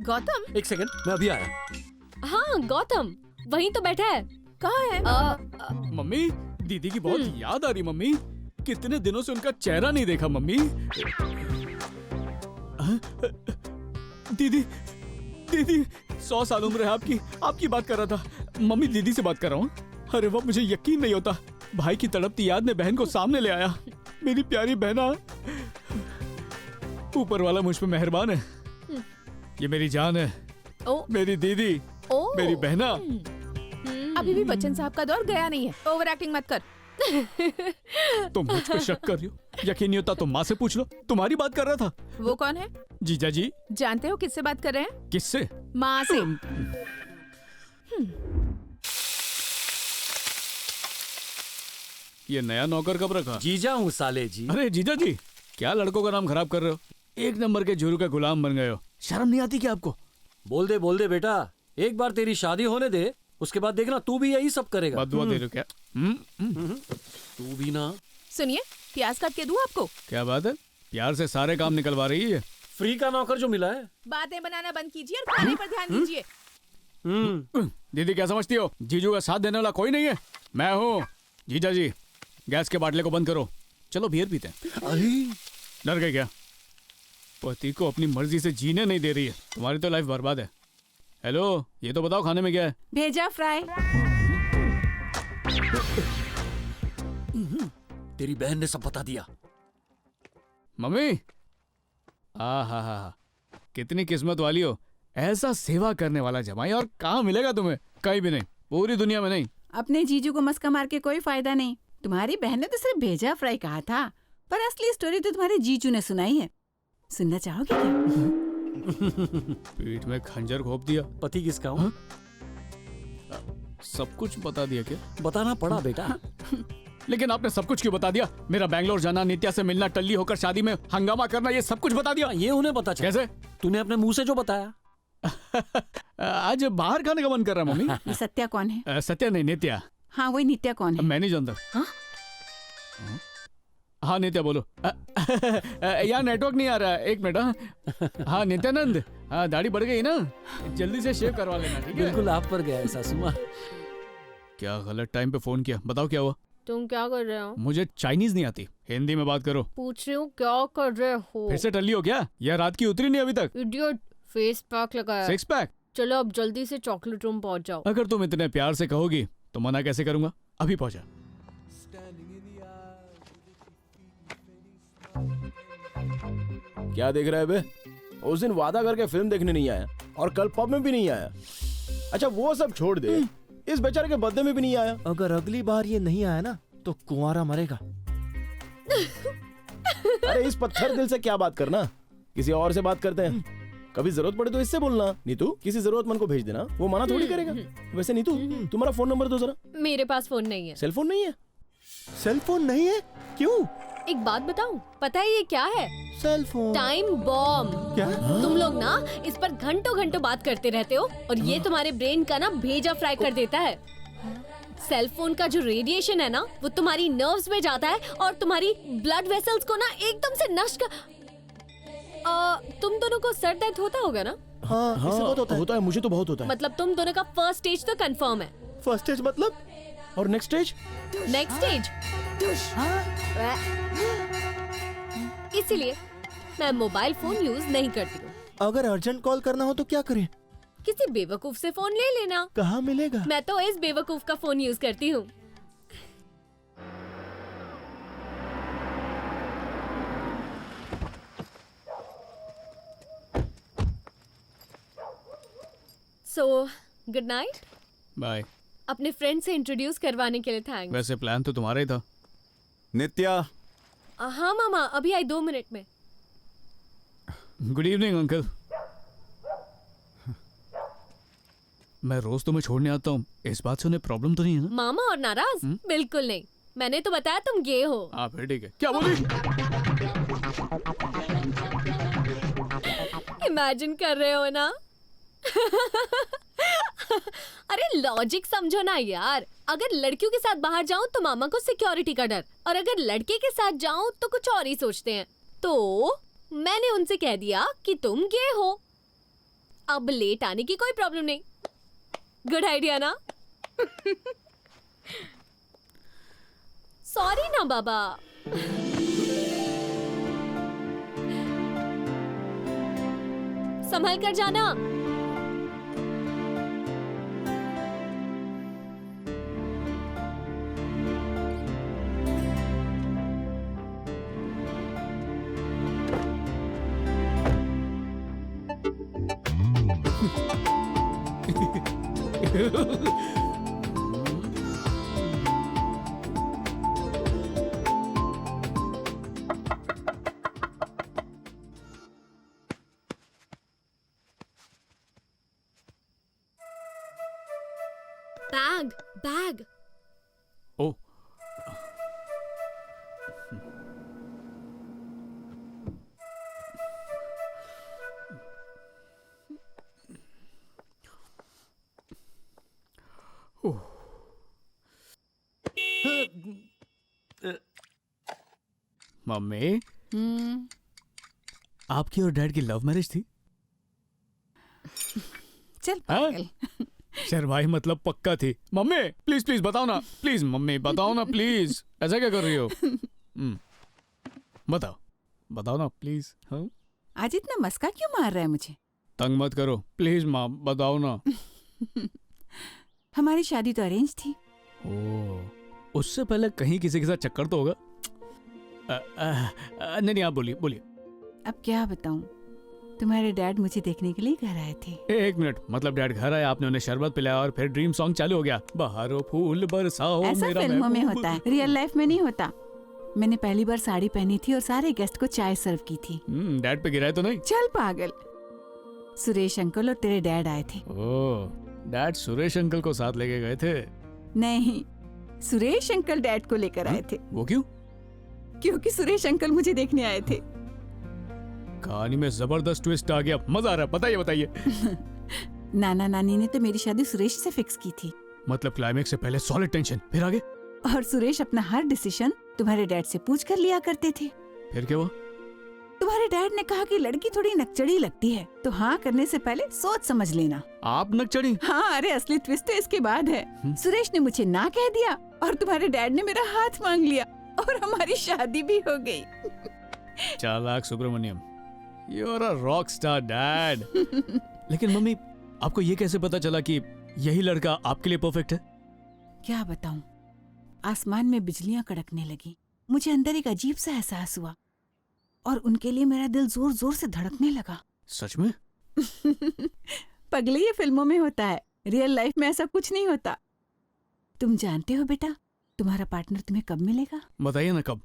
गौतम? एक सेकंड, मैं अभी आया। हाँ गौतम वहीं तो बैठा है। कहाँ है? मम्मी, दीदी की बहुत याद आ रही मम्मी। कितने दिनों से उनका चेहरा नहीं देखा मम्मी। दीदी, दीदी 100 साल उम्र है आपकी, आपकी बात कर रहा था। मम्मी दीदी से बात कर रहा हूँ। अरे वाह, मुझे यकीन नहीं होता। भाई की तड़पती याद ने बहन को सामने ले आया। मेरी प्यारी बहना। ऊपर वाला मुझ पे मेहरबान है। ये मेरी जान है। मेरी दीदी, मेरी बहना। अभी भी बच्चन साहब का दौर गया नहीं है। ओवर एक्टिंग मत कर। तुम मुझ पे शक कर रही हो? यकीन नहीं होता तो माँ से पूछ लो। तुम्हारी बात कर रहा था। वो कौन है? जीजा जी। जानते हो किससे बात कर रहे हैं? किससे? माँ से। ये नया नौकर कब रखा? जीजा हूँ साले जी। अरे जीजा जी, क्या लड़कों का नाम खराब कर रहे हो? एक नंबर के जुरू का गुलाम बन गए हो। शर्म नहीं आती क्या आपको? बोल दे बेटा, एक बार तेरी शादी होने दे, उसके बाद देखना तू भी यही सब करेगा। बदुआ दे रहे हो क्या? तू भी ना। सुनिए, प्याज काट के दूं आपको? क्या बात है, प्यार से सारे काम निकलवा रही है। फ्री का नौकर जो मिला है। बातें बनाना बंद कीजिए और खाने पर ध्यान दीजिए। दीदी क्या समझती हो, जीजू का साथ देने वाला कोई नहीं है? मैं हूँ। जीजा जी, गैस के बाटले को बंद करो, चलो बियर पीते हैं। डर गए क्या? पति को अपनी मर्जी से जीने नहीं दे रही है, तुम्हारी तो लाइफ बर्बाद है। हेलो, ये तो बताओ खाने में क्या है? भेजा फ्राई। तेरी बहन ने सब बता दिया। मम्मी, हा, कितनी किस्मत वाली हो, ऐसा सेवा करने वाला जमाई। और कहाँ मिलेगा तुम्हें? कहीं भी नहीं, पूरी दुनिया में नहीं। अपने जीजू को मस्का मार के कोई फायदा नहीं। तुम्हारी बहन ने तो सिर्फ भेजा फ्राई कहा था, पर असली स्टोरी तो तुम्हारे जीजू ने सुनाई है। सुनना चाहोगे क्या? पीठ में खंजर घोंप दिया। पति किसका हूँ? सब कुछ बता दिया क्या? बताना पड़ा बेटा। लेकिन आपने सब कुछ क्यों बता दिया? मेरा बैंगलोर जाना, नित्या से मिलना, टल्ली होकर शादी में हंगामा करना, ये सब कुछ बता दिया। ये उन्हें पता चला। कैसे? तूने अपने मुंह से जो बताया। आज बाहर खाने का मन कर रहा है मम्मी। ये सत्या कौन है? सत्या नहीं, नित्या। हाँ, वही नित्या कौन है? मैं नहीं जानता। हाँ नित्या बोलो। यार नेटवर्क नहीं आ रहा है, एक मिनट। हाँ नित्यानंद, हाँ दाढ़ी बढ़ गई ना, जल्दी से शेव करवा लेना, ठीक है? बिल्कुल आप पर गया है सासू माँ। क्या गलत टाइम पे फोन किया? बताओ क्या हुआ? तुम क्या कर रहे हो? मुझे चाइनीज नहीं आती, हिंदी में बात करो। पूछ रही हूँ क्या कर रहे हो? फिर से टल्ली हो क्या? या रात की उतरी नहीं अभी तक? इडियट, फेस पैक लगाया। 6 पैक? चलो अब जल्दी से चॉकलेट रूम पहुंच जाओ। अगर तुम इतने प्यार से कहोगी तो मना कैसे करूंगा। अभी पहुंचा। क्या देख रहा है बे? उस दिन वादा करके फिल्म देखने नहीं आया और कल पब में भी नहीं आया। अच्छा वो सब छोड़ दे, इस बेचारे के बर्थडे में भी नहीं आया। अगर अगली बार ये नहीं आया ना तो कुंवारा मरेगा। अरे इस पत्थर दिल से क्या बात करना, किसी और से बात करते हैं। कभी जरूरत पड़े तो इससे बोलना। नीतू, किसी जरूरतमंद को भेज देना, वो मना थोड़ी करेगा। वैसे नीतू, तुम्हारा फोन नंबर दो जरा। मेरे पास फोन नहीं है। सेल फोन नहीं है? सेल फोन नहीं है? क्यों? एक बात बताऊं, पता है ये क्या है? Cell phone. Time bomb. क्या? तुम लोग ना इस पर घंटों घंटों बात करते रहते हो और ये तुम्हारे ब्रेन का ना भेजा फ्राई कर देता है। सेल फोन का जो रेडिएशन है ना, वो तुम्हारी नर्व्स में जाता है और तुम्हारी ब्लड वेसल्स को ना एकदम से नष्ट कर। तुम दोनों को सर दर्द होता होगा ना? हाँ, बहुत होता है। मुझे तो बहुत होता है। मतलब तुम दोनों का फर्स्ट स्टेज तो कंफर्म है। फर्स्ट स्टेज मतलब? और नेक्स्ट स्टेज? नेक्स्ट स्टेज इसीलिए मैं मोबाइल फोन यूज नहीं करती हूँ। अगर अर्जेंट कॉल करना हो तो क्या करें? किसी बेवकूफ से फोन ले लेना। कहाँ मिलेगा? मैं तो इस बेवकूफ का फोन यूज करती हूँ। So good night. बाय। अपने फ्रेंड से इंट्रोड्यूस करवाने के लिए थैंक्स। वैसे प्लान तो तुम्हारा ही था। नित्या। हाँ मामा, अभी आई 2 मिनट में। Good evening uncle. मैं रोज तुम्हें छोड़ने आता हूँ, इस बात से उन्हें प्रॉब्लम तो नहीं है ना? मामा और नाराज? बिल्कुल नहीं, मैंने तो बताया तुम गे हो। हाँ फिर ठीक है। क्या बोली? इमेजिन कर रहे हो ना? अरे लॉजिक समझो ना यार। अगर लड़कियों के साथ बाहर जाऊं तो मामा को सिक्योरिटी का डर, और अगर लड़के के साथ जाऊं तो कुछ और ही सोचते हैं। तो मैंने उनसे कह दिया कि तुम गे हो। अब लेट आने की कोई प्रॉब्लम नहीं। गुड आइडिया ना? सॉरी ना बाबा। संभल कर जाना। Bag bag. ओ मम्मी, आपकी और डैड की लव मैरिज थी? चल पागल। शर्माई मतलब पक्का थी। मम्मी प्लीज प्लीज बताओ ना, प्लीज मम्मी बताओ ना प्लीज। ऐसा क्या कर रही हो? बताओ बताओ ना प्लीज। हाँ आज इतना मस्का क्यों मार रहा है मुझे? तंग मत करो प्लीज माँ, बताओ ना। हमारी शादी तो अरेंज थी। ओ, उससे पहले कहीं किसी के साथ चक्कर तो होगा। नहीं आप बोलिए बोलिए। अब क्या बताऊं, तुम्हारे डैड मुझे देखने के लिए घर आए थे। एक मिनट, मतलब डैड घर आए, आपने उन्हें शरबत पिलाया और फिर ड्रीम सॉन्ग चालू हो गया, बहारो फूल बरसाओ ऐसा मेरा फिल्मों में महबूब। होता है, रियल लाइफ में नहीं होता। मैंने पहली बार साड़ी पहनी थी और सारे गेस्ट को चाय सर्व की थी। डैड पे गिराए तो नहीं? चल पागल, सुरेश अंकल और तेरे डैड आए थे। ओह, डैड सुरेश अंकल को साथ लेके गए थे? नहीं, सुरेश अंकल डैड को लेकर आए थे। वो क्यों? क्योंकि सुरेश अंकल मुझे देखने आए थे। कहानी में जबरदस्त ट्विस्ट आ गया, मजा आ रहा है, बताइए बताइए। नाना नानी ने तो मेरी शादी सुरेश से फिक्स की थी। मतलब क्लाइमेक्स से पहले सॉलिड टेंशन, फिर आगे? और सुरेश अपना हर डिसीजन तुम्हारे डैड से पूछ कर लिया करते थे। फिर क्या हुआ? तुम्हारे डैड ने कहा कि लड़की थोड़ी नकचड़ी लगती है, तो हाँ करने से पहले सोच समझ लेना। आप नकचड़ी? हाँ, अरे असली ट्विस्ट तो इसके बाद है। सुरेश ने मुझे ना कह दिया और तुम्हारे डैड ने मेरा हाथ मांग लिया और हमारी शादी भी हो गई। चालाक Subramaniam, you are a rock star dad. लेकिन मम्मी, आपको ये कैसे पता चला कि यही लड़का आपके लिए परफेक्ट है? क्या बताऊं, आसमान में बिजलियां कड़कने लगी, मुझे अंदर एक अजीब सा एहसास हुआ और उनके लिए मेरा दिल जोर जोर से धड़कने लगा। सच में? पगले, ये फिल्मों में होता है, रियल लाइफ में ऐसा कुछ नहीं होता। तुम जानते हो बेटा, तुम्हारा पार्टनर तुम्हें कब मिलेगा? बताइए ना कब।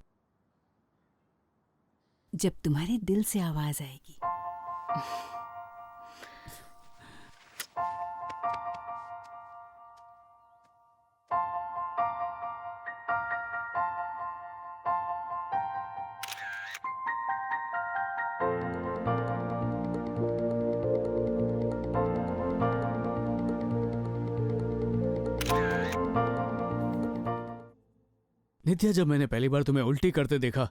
जब तुम्हारे दिल से आवाज आएगी। नित्या, जब मैंने पहली बार तुम्हें उल्टी करते देखा,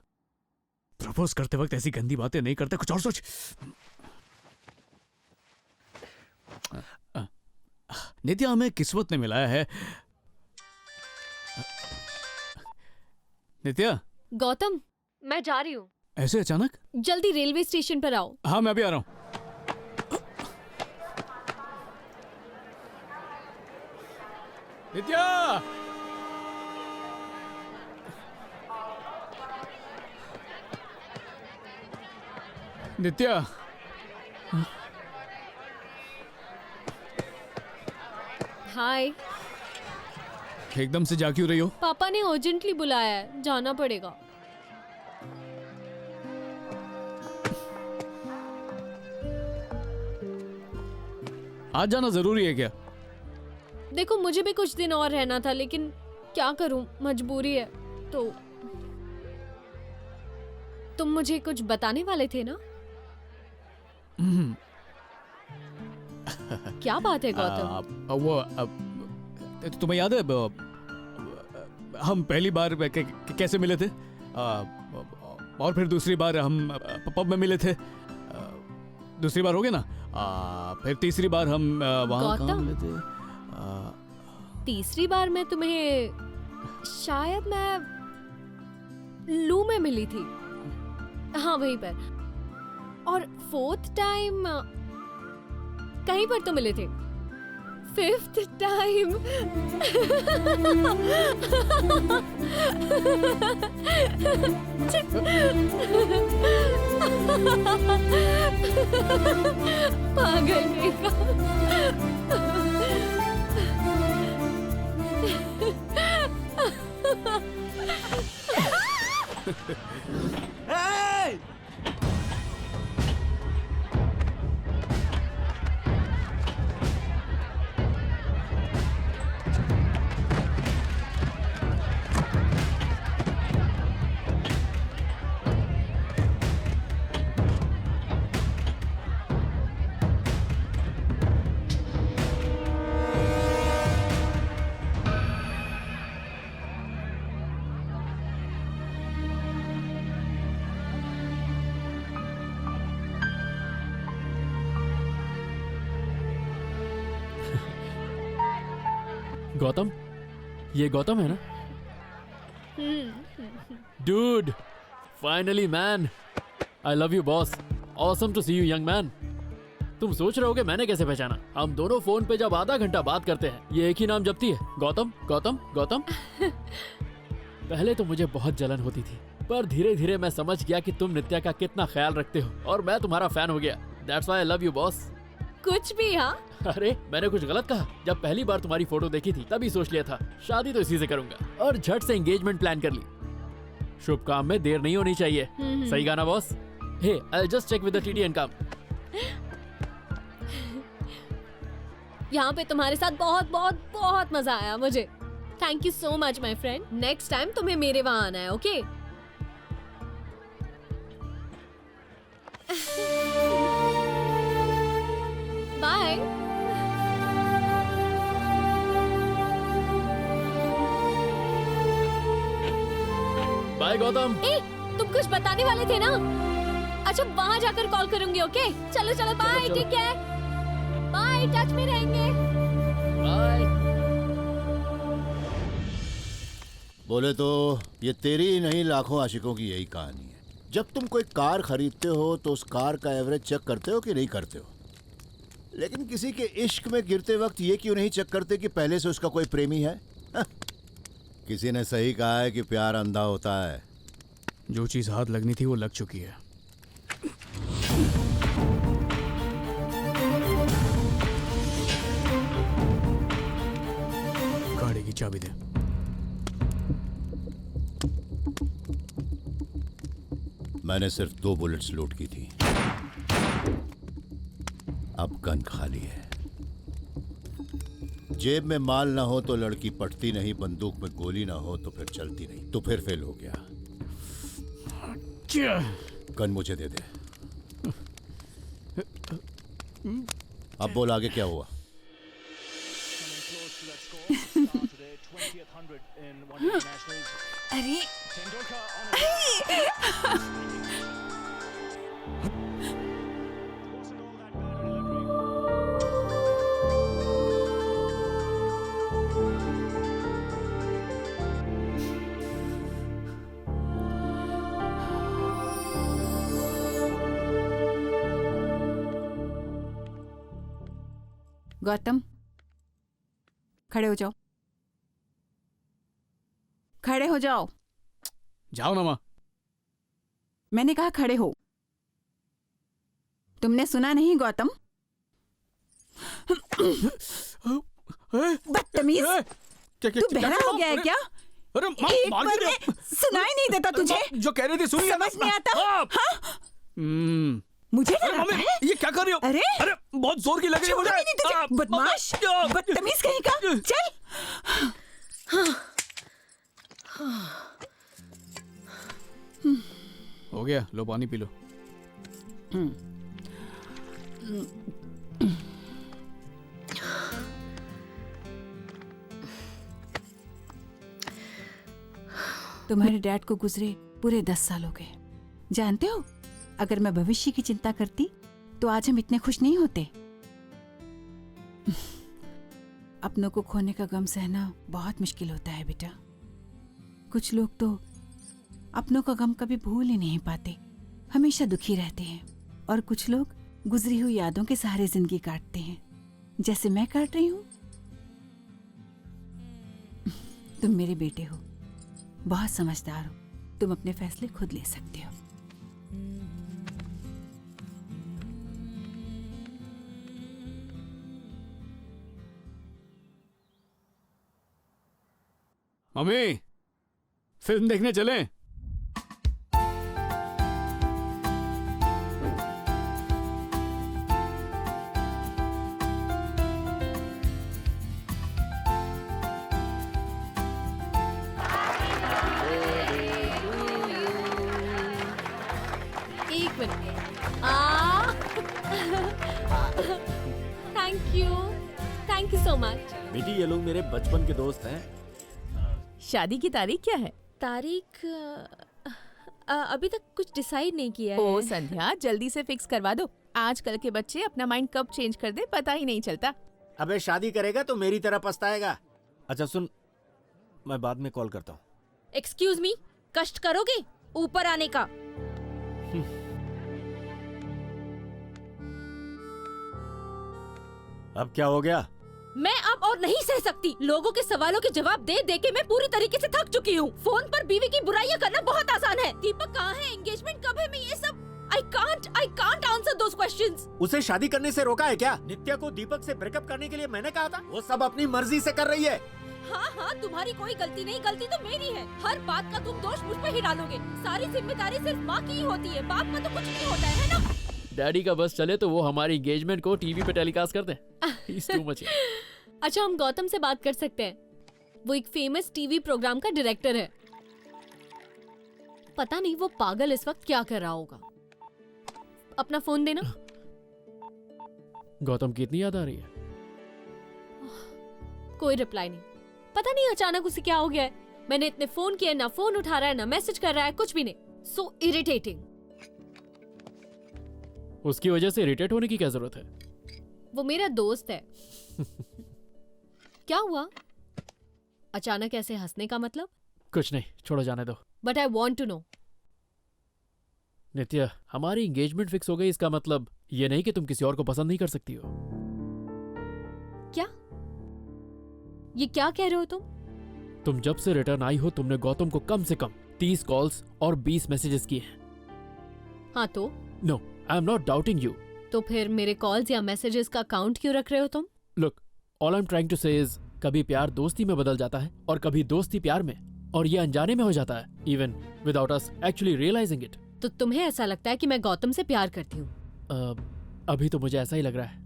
प्रपोज करते वक्त ऐसी गंदी बातें नहीं करते, कुछ और सोच। नित्या, हमें किस्मत ने मिलाया है। नित्या। गौतम, मैं जा रही हूँ। ऐसे अचानक? जल्दी रेलवे स्टेशन पर आओ। हाँ, मैं अभी आ रहा हूँ। नित्या! नित्या! हाय। एकदम से जा क्यों रही हो? पापा ने अर्जेंटली बुलाया है, जाना पड़ेगा। आज जाना जरूरी है क्या? देखो, मुझे भी कुछ दिन और रहना था, लेकिन क्या करूं, मजबूरी है। तो तुम मुझे कुछ बताने वाले थे ना? क्या बात है गौतम? तुम्हें याद है हम पहली बार कैसे मिले थे? और फिर दूसरी बार हम पब में मिले थे। दूसरी बार हो गया ना? फिर तीसरी बार हम वहाँ कहाँ मिले थे? तीसरी बार मैं तुम्हें शायद मैं लू में मिली थी। हाँ, वहीं पर। और फोर्थ टाइम कहीं पर तो मिले थे। फिफ्थ टाइम पागल नहीं Hey! गौतम, ये गौतम है ना? Dude, finally man, I love you boss. Awesome to see you young man. तुम सोच रहे होगे मैंने कैसे पहचाना? हम दोनों फोन पे जब आधा घंटा बात करते हैं ये एक ही नाम जपती है, गौतम गौतम गौतम। पहले तो मुझे बहुत जलन होती थी, पर धीरे धीरे मैं समझ गया कि तुम नित्या का कितना ख्याल रखते हो और मैं तुम्हारा फैन हो गया। That's why I love you boss. कुछ भी। हाँ अरे मैंने कुछ गलत कहा? जब पहली बार तुम्हारी फोटो देखी थी तभी सोच लिया था शादी तो इसी से करूंगा और झट से एंगेजमेंट प्लान कर ली। शुभ काम में देर नहीं होनी चाहिए। सही गाना boss? Hey I just check with the TT and come. यहाँ पे तुम्हारे साथ बहुत बहुत बहुत मजा आया मुझे। Thank you so much my friend. Next time तुम्हें मेरे वहाँ आना है, ओके? बाय। बाय गौतम। ए, तुम कुछ बताने वाले थे ना? अच्छा वहाँ जाकर कॉल करूंगी, ओके? चलो चलो bye, take care. Bye, touch में रहेंगे। बाय। बोले तो ये तेरी ही नहीं लाखों आशिकों की यही कहानी है। जब तुम कोई कार खरीदते हो तो उस कार का एवरेज चेक करते हो कि नहीं करते हो, लेकिन किसी के इश्क में गिरते वक्त ये क्यों नहीं चेक करते कि पहले से उसका कोई प्रेमी है? किसी ने सही कहा है कि प्यार अंधा होता है। जो चीज हाथ लगनी थी वो लग चुकी है। गाड़ी की चाबी दे। मैंने सिर्फ 2 बुलेट्स लोड की थी, अब गन खाली है। जेब में माल ना हो तो लड़की पटती नहीं, बंदूक में गोली ना हो तो फिर चलती नहीं। तो फिर फेल हो गया। गन मुझे दे दे। अब बोल आगे क्या हुआ? अरे गौतम खड़े हो जाओ, खड़े हो जाओ। जाओ ना माँ। मैंने कहा खड़े हो। तुमने सुना नहीं गौतम? बदतमीज, तू बहरा हो गया है क्या? अरे माँ, एक बार में सुनाई नहीं देता तुझे? जो कह रही थी सुन लिया। समझ नहीं आता? हाँ? मुझे डराता है? ये क्या कर रही हो? अरे अरे बहुत जोर की लग रही है मुझे। नहीं तुझे, बदमाश, बदतमीज कहीं का। चल। हो गया, लो पानी पी लो। तुम्हारे डैड को गुजरे पूरे 10 साल हो गए। जानते हो, अगर मैं भविष्य की चिंता करती तो आज हम इतने खुश नहीं होते। अपनों को खोने का गम सहना बहुत मुश्किल होता है बेटा। कुछ लोग तो अपनों का गम कभी भूल ही नहीं पाते, हमेशा दुखी रहते हैं। और कुछ लोग गुजरी हुई यादों के सहारे जिंदगी काटते हैं, जैसे मैं काट रही हूं। तुम मेरे बेटे हो, बहुत समझदार हो, तुम अपने फैसले खुद ले सकते हो। मम्मी, फिल्म देखने चलें? एक minute. Thank you so much. बेटी ये लोग मेरे बचपन के दोस्त हैं। शादी की तारीख क्या है? तारीख अभी तक कुछ डिसाइड नहीं किया है। ओ संध्या, जल्दी से फिक्स करवा दो। आजकल के बच्चे अपना माइंड कब चेंज कर दे पता ही नहीं चलता। अबे शादी करेगा तो मेरी तरह पछताएगा। अच्छा सुन, मैं बाद में कॉल करता हूँ। एक्सक्यूज मी, कष्ट करोगे ऊपर आने का? अब क्या हो गया? मैं अब और नहीं सह सकती। लोगों के सवालों के जवाब दे दे के मैं पूरी तरीके से थक चुकी हूँ। फोन पर बीवी की बुराइयां करना बहुत आसान है। दीपक कहाँ है, एंगेजमेंट कब है, मैं ये सब I can't answer those questions. उसे शादी करने से रोका है क्या? नित्या को दीपक से ब्रेकअप करने के लिए मैंने कहा था। वो सब अपनी मर्जी से कर रही है। हाँ, तुम्हारी कोई गलती नहीं, गलती तो मेरी है। हर बात का तुम दोष मुझ पे ही डालोगे। सारी जिम्मेदारी सिर्फ माँ की ही होती है, बाप का तो कुछ नहीं होता है ना? डैडी का बस चले तो वो हमारी एंगेजमेंट को टीवी पे टेलीकास्ट कर दें। He's too much. अच्छा, हम गौतम से बात कर सकते हैं। वो एक फेमस टीवी प्रोग्राम का डायरेक्टर है। पता नहीं वो पागल इस वक्त क्या कर रहा होगा। अपना फोन देना। गौतम की इतनी याद आ रही है? कोई रिप्लाई नहीं। पता नहीं अचानक उसे क्या हो गया है। मैंने इतने फोन किए, ना फोन उठा रहा है, ना मैसेज कर रहा है, कुछ भी नहीं। So irritating. उसकी वजह से इरिटेट होने की क्या जरूरत है? वो मेरा दोस्त है। क्या हुआ? अचानक ऐसे हंसने का मतलब? कुछ नहीं, छोड़ो, जाने दो। But I want to know. Nitya, हमारी एंगेजमेंट फिक्स हो गई, इसका मतलब ये नहीं कि तुम किसी और को पसंद नहीं कर सकती हो। क्या? ये क्या कह रहे हो तुम? तुम जब से रिटर्न आई हो तुमने गौतम को कम से कम 30 कॉल्स और 20 मैसेजेस किए हैं। हाँ तो? No, I am not doubting you. तो फिर मेरे कॉल्स या मैसेजेस का काउंट क्यों रख रहे हो तुम? Look, all I am trying to say is, कभी प्यार दोस्ती में बदल जाता है और कभी दोस्ती प्यार में, और ये अनजाने में हो जाता है, even without us actually realising it. तो तुम्हें ऐसा लगता है कि मैं गौतम से प्यार करती हूँ? अभी तो मुझे ऐसा ही लग रहा है।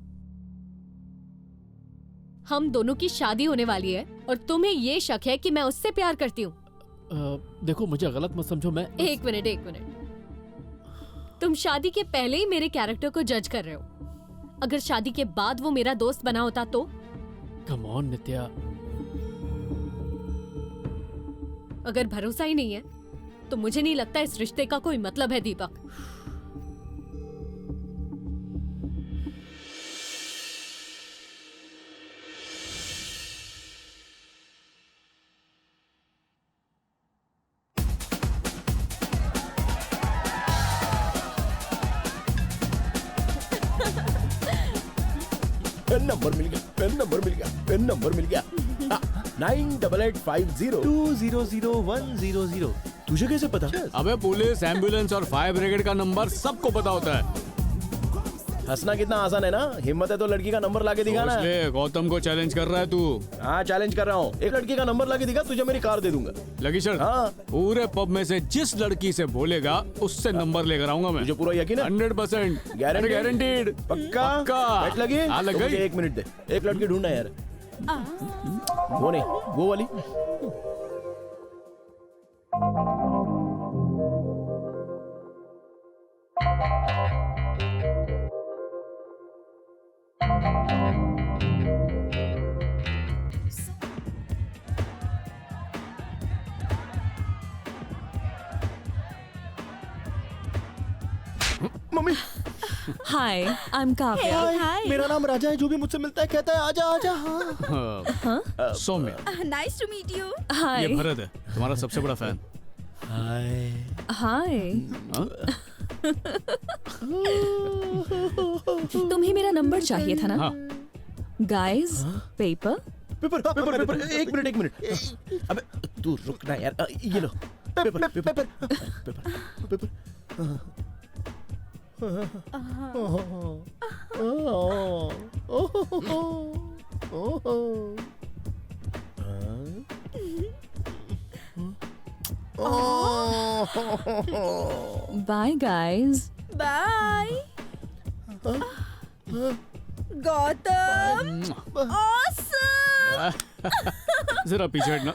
हम दोनों की शादी होने वाली है और तुम्हें ये शक है कि मैं उससे प्यार करती हूँ? देखो, मुझे गलत मत समझो। मैं एक मिनट। तुम शादी के पहले ही मेरे कैरेक्टर को जज कर रहे हो। अगर शादी के बाद वो मेरा दोस्त बना होता तो? कम ऑन नित्या। अगर भरोसा ही नहीं है तो मुझे नहीं लगता इस रिश्ते का कोई मतलब है दीपक। पेन नंबर मिल गया 988502000100। तुझे कैसे पता? अबे पुलिस, एम्बुलेंस और फायर ब्रिगेड का नंबर सबको पता होता है। हंसना कितना आसान है ना। हिम्मत है तो लड़की का नंबर लाके दिखा ना। गौतम को चैलेंज कर रहा है तू? हाँ, चैलेंज कर रहा हूँ। एक लड़की का नंबर लाके दिखा, तुझे मेरी कार दे दूंगा। लगी शर्त? हाँ। पूरे पब में से जिस लड़की से बोलेगा उससे नंबर लेकर आऊंगा मैं। तुझे पूरा यकीन है? 100% गारंटीड। पक्का? बैठ लगी? हाँ, लग गई। 1 मिनट दे, एक लड़की ढूंढना यार। वो नहीं, वो वाली। Mummy. Hi, I am Kavya. Hi, मेरा नाम राजा है। जो भी मुझसे मिलता है कहता है आजा आजा। हाँ। सौम्य, नाइस टू मीट यू। हाय। ये भरत है, तुम्हारा सबसे बड़ा फैन। हाय। तुम्हें मेरा नंबर चाहिए था ना? हाँ। Guys, paper. पेपर। एक मिनट। अबे तू रुक ना यार। ये लो paper. Bye guys. Bye Gautam. Awesome. जरा पीछे हटना।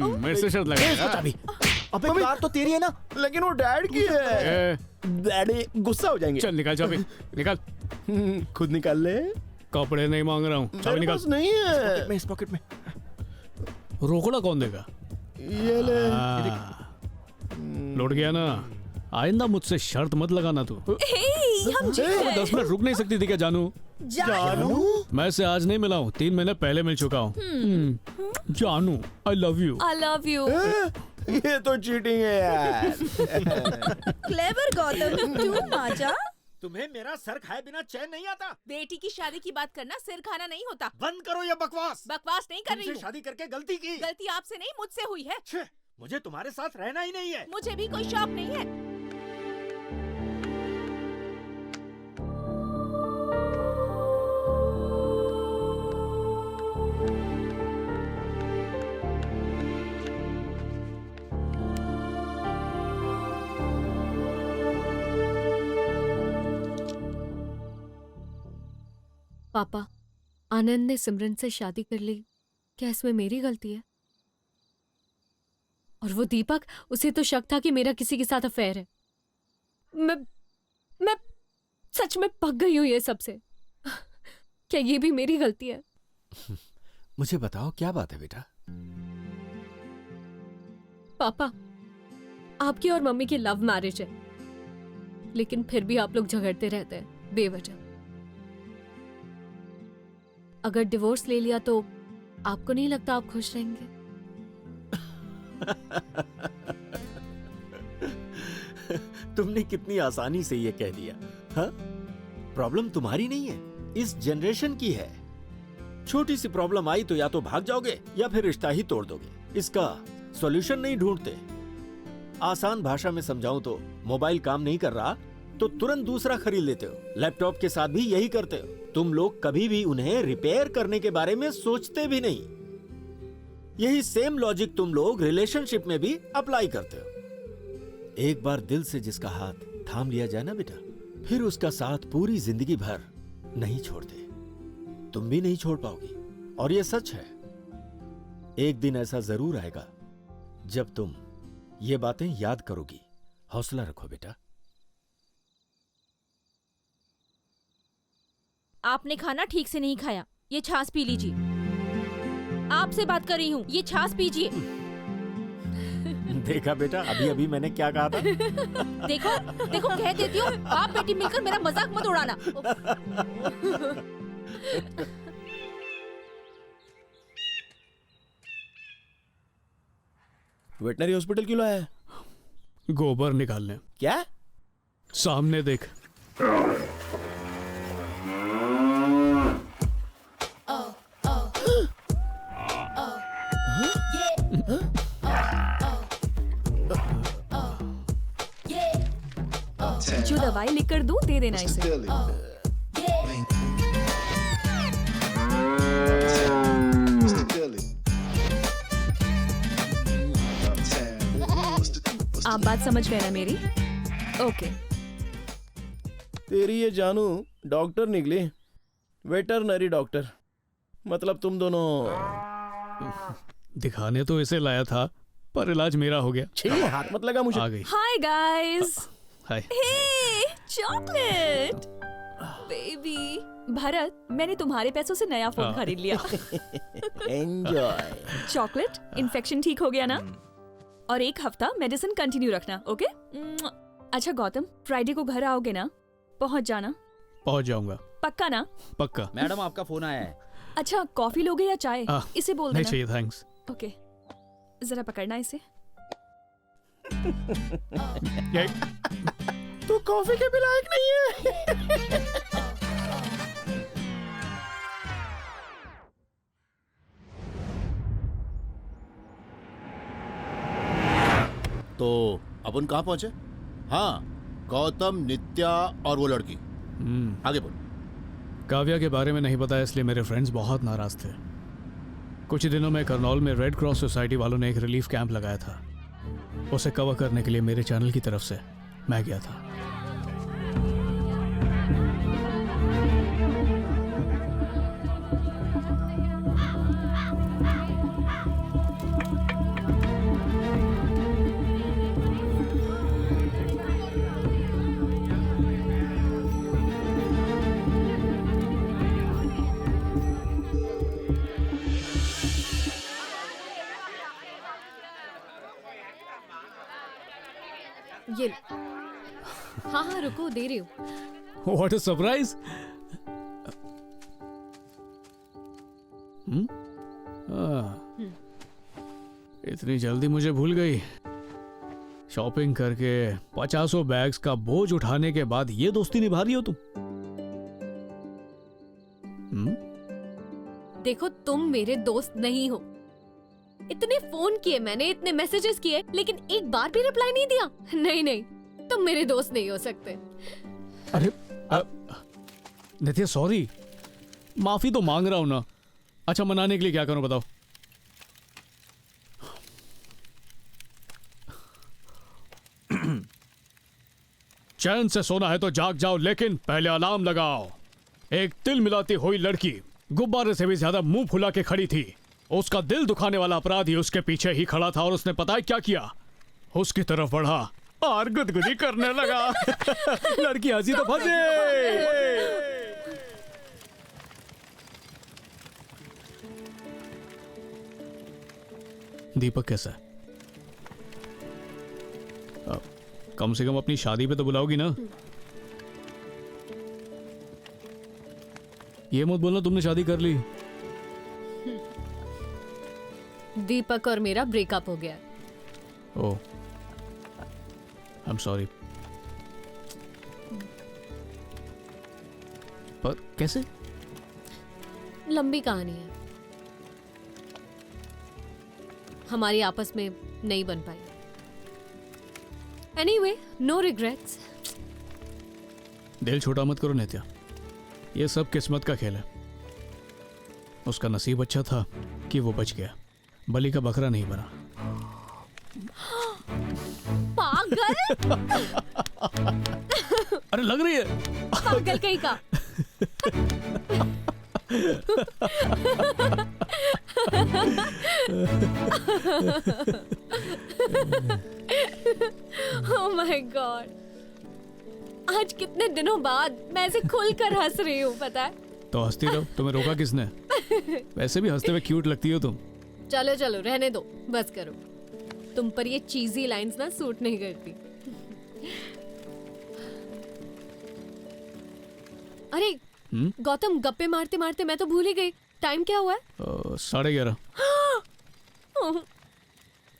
मेरे से शर्त लगा। अबे कार तो तेरी है ना, लेकिन वो डैड की है। डैडी गुस्सा हो जाएंगे। चल निकाल चाबी, निकाल। खुद निकाल ले। कपड़े नहीं मांग रहा हूँ, चाबी निकाल। नहीं है इस पॉकेट में। रोकड़ा कौन देगा? ये ले। लौट गया ना। आइंदा मुझसे शर्त मत लगाना तू। हम 10 मिनट रुक नहीं सकती थी क्या जानू? मैं से आज नहीं मिला हूँ, 3 महीने पहले मिल चुका हूँ। जानू, आई love you. I love you. ये तो चीटिंग है यार। क्लेवर गौतम, तू माजा। तुम्हें मेरा सर खाए बिना चैन नहीं आता। बेटी की शादी की बात करना सिर खाना नहीं होता। बंद करो ये बकवास। बकवास नहीं कर रही हूँ। शादी करके गलती की। गलती आपसे नहीं मुझसे हुई है। मुझे तुम्हारे साथ रहना ही नहीं है। मुझे भी कोई शौक नहीं है। पापा, आनंद ने सिमरन से शादी कर ली, क्या इसमें मेरी गलती है? और वो दीपक, उसे तो शक था कि मेरा किसी के साथ अफेयर है। मैं सच में पक गई हूं ये सबसे। क्या ये भी मेरी गलती है? मुझे बताओ क्या बात है बेटा? पापा, आपकी और मम्मी की लव मैरिज है, लेकिन फिर भी आप लोग झगड़ते रहते हैं बेवजह। अगर डिवोर्स ले लिया तो आपको नहीं लगता आप खुश रहेंगे? तुमने कितनी आसानी से ये कह दिया। हाँ? प्रॉब्लम तुम्हारी नहीं है, इस जनरेशन की है। छोटी सी प्रॉब्लम आई तो या तो भाग जाओगे या फिर रिश्ता ही तोड़ दोगे। इसका सॉल्यूशन नहीं ढूंढते। आसान भाषा में समझाऊं तो मोबाइल काम नहीं कर रहा तो तुरंत दूसरा खरीद लेते हो। लैपटॉप के साथ भी यही करते हो। तुम लोग कभी भी उन्हें रिपेयर करने के बारे में सोचते भी नहीं। यही सेम लॉजिक तुम लोग रिलेशनशिप में भी अप्लाई करते हो। एक बार दिल से जिसका हाथ थाम लिया जाए ना बेटा, फिर उसका साथ पूरी जिंदगी भर नहीं छोड़ते। तुम भी नहीं छोड़ पाओगी। और ये सच है, एक दिन ऐसा जरूर आएगा जब तुम ये बातें याद करोगी। हौसला रखो बेटा। आपने खाना ठीक से नहीं खाया, ये छाछ पी लीजिए। आपसे बात कर रही हूँ, ये छाछ पीजिए। देखा बेटा, अभी अभी मैंने क्या कहा था। देखो देखो, कह देती हूँ, आप बेटी मिलकर मेरा मजाक मत उड़ाना। वेटनरी हॉस्पिटल क्यों लाया है? गोबर निकालने। क्या? सामने देख। जो दवाई लिखकर दूं दे देना इसे। आप बात समझ गए ना मेरी? ओके। तेरी ये जानू डॉक्टर निकली, वेटरनरी डॉक्टर। मतलब तुम दोनों। दिखाने तो इसे लाया था, पर इलाज मेरा हो गया। छी, हाथ मत लगा मुझे। आ गई। Hi guys. Hi. Hey chocolate baby. Bharat, मैंने तुम्हारे पैसों से नया फोन खरीद लिया। एंजॉय। चॉकलेट, इन्फेक्शन ठीक हो गया ना? और 1 हफ्ता मेडिसिन कंटिन्यू रखना, ओके? अच्छा गौतम, फ्राइडे को घर आओगे ना? पहुंच जाना। पहुंच जाऊंगा। पक्का ना? पक्का। मैडम, आपका फोन आया है। अच्छा, कॉफी लोगे या चाय? इसे बोल देना। नहीं चाहिए, थैंक्स। ओके, जरा पकड़ना इसे। तू कॉफी के भी लायक नहीं है। तो अपन कहाँ पहुंचे? हाँ, गौतम, नित्या और वो लड़की। आगे बोल। काव्या के बारे में नहीं बताया, इसलिए मेरे फ्रेंड्स बहुत नाराज थे। कुछ ही दिनों में करनौल में रेड क्रॉस सोसाइटी वालों ने एक रिलीफ कैंप लगाया था। उसे कवर करने के लिए मेरे चैनल की तरफ से मैं गया था। ये हाँ हाँ रुको, दे रही हूँ। What a surprise! इतनी जल्दी मुझे भूल गई। शॉपिंग करके 50 बैग्स का बोझ उठाने के बाद ये दोस्ती निभा रही हो तुम? देखो तुम मेरे दोस्त नहीं हो। इतने फोन किए मैंने, इतने मैसेजेस किए, लेकिन एक बार भी रिप्लाई नहीं दिया। नहीं नहीं, तुम मेरे दोस्त नहीं हो सकते। अरे नित्या सॉरी, माफी तो मांग रहा हूं ना। अच्छा मनाने के लिए क्या करूं बताओ? चैन से सोना है तो जाग जाओ, लेकिन पहले अलार्म लगाओ। एक तिल मिलाती हुई लड़की गुब्बारे से भी ज्यादा मुंह फुला के खड़ी थी। उसका दिल दुखाने वाला अपराधी उसके पीछे ही खड़ा था और उसने पता है क्या किया? उसकी तरफ बढ़ा और गुदगुदी करने लगा। लड़की हंसी तो फंसे। दीपक कैसा है? कम से कम अपनी शादी पे तो बुलाओगी ना? ये मत बोलना तुमने शादी कर ली। दीपक और मेरा ब्रेकअप हो गया। ओह, आई एम सॉरी। पर कैसे? लंबी कहानी है, हमारी आपस में नहीं बन पाई। Anyway, no regrets. दिल छोटा मत करो नित्या, ये सब किस्मत का खेल है। उसका नसीब अच्छा था कि वो बच गया, बलि का बकरा नहीं बना। पागल! अरे लग रही है। पागल कहीं का। Oh my God! आज कितने दिनों बाद मैं ऐसे खुलकर हंस रही हूँ, पता है? तो हंसती रहो, तुम्हें रोका किसने? वैसे भी हंसते हुए क्यूट लगती हो तुम। चलो चलो रहने दो, बस करो। तुम पर ये चीजी लाइंस ना सूट नहीं करती। अरे गौतम, गप्पे मारते मारते मैं तो भूल ही गई, टाइम क्या हुआ है? 11:30।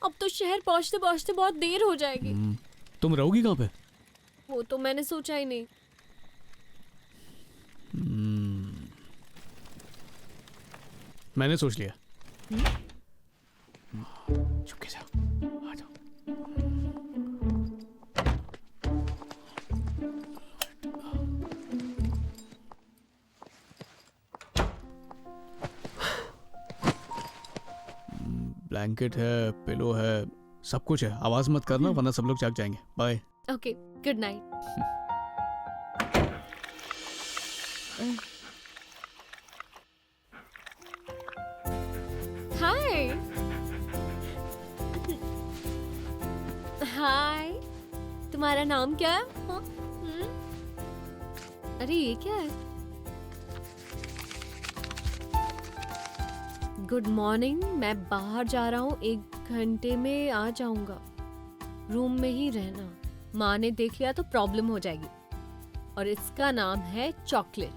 अब तो शहर पहुंचते पहुंचते बहुत देर हो जाएगी। तुम रहोगी कहाँ पे? वो तो मैंने सोचा ही नहीं। मैंने सोच लिया। चुपके जा, आ जाओ। ब्लैंकेट है, पिलो है, सब कुछ है। आवाज मत करना वरना सब लोग जाग जाएंगे। Bye. Okay, good night. Hi hi, तुम्हारा नाम क्या है? हाँ? अरे ये क्या है? गुड मॉर्निंग, मैं बाहर जा रहा हूँ, 1 घंटे में आ जाऊंगा। रूम में ही रहना, माँ ने देख लिया तो प्रॉब्लम हो जाएगी। और इसका नाम है चॉकलेट।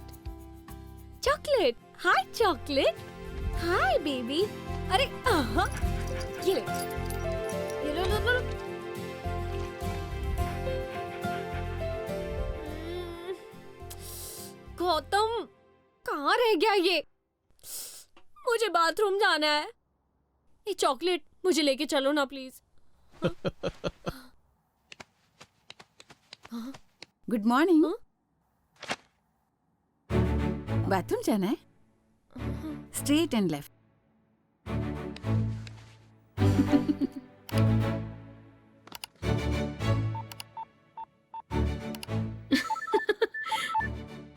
चॉकलेट, हाय चॉकलेट, हाय बेबी। अरे ये ले, ये लो लो लो। गौतम, कहाँ रह गया ये? मुझे बाथरूम जाना है। ये चॉकलेट मुझे लेके चलो ना प्लीज। Good morning. बाथरूम जाना है? Straight and left.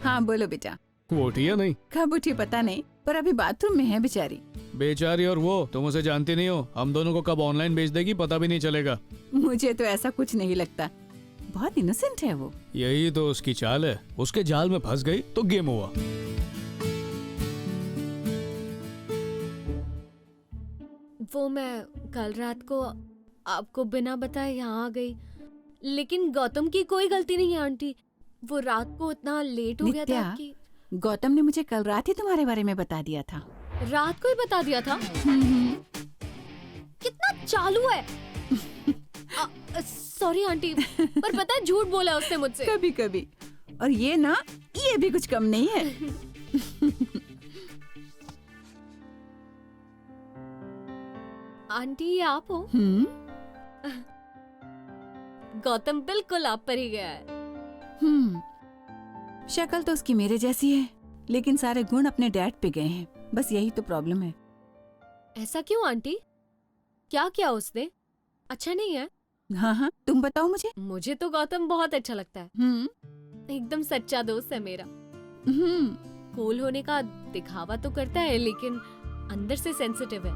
हाँ बोलो बेटा। वो उठी या नहीं? कब उठी पता नहीं, पर अभी बाथरूम में है बेचारी। बेचारी और वो, तुम उसे जानती नहीं हो। हम दोनों को कब ऑनलाइन भेज देगी पता भी नहीं चलेगा। मुझे तो ऐसा कुछ नहीं लगता, बहुत इनोसेंट है वो। यही तो उसकी चाल है। उसके जाल में फंस गई तो गेम हुआ। वो मैं कल रात को आपको बिना बताए यहाँ आ गई, लेकिन गौतम की कोई गलती नहीं है आंटी। वो रात को इतना लेट हो गया था कि गौतम ने मुझे कल रात ही तुम्हारे बारे में बता दिया था। रात को ही बता दिया था? कितना चालू है। सॉरी आंटी, पर पता है झूठ बोला उसने मुझसे। कभी कभी। और ये ना, ये भी कुछ कम नहीं है। आंटी ये आप हो? गौतम बिल्कुल आप पर ही गया है। शक्ल तो उसकी मेरे जैसी है, लेकिन सारे गुण अपने डैड पे गए हैं। बस यही तो प्रॉब्लम है। ऐसा क्यों आंटी? क्या किया उसने? अच्छा नहीं है? हाँ हाँ, तुम बताओ मुझे। मुझे तो गौतम बहुत अच्छा लगता है। एकदम सच्चा दोस्त है मेरा। कूल होने का दिखावा तो करता है, लेकिन अंदर से सेंसिटिव है।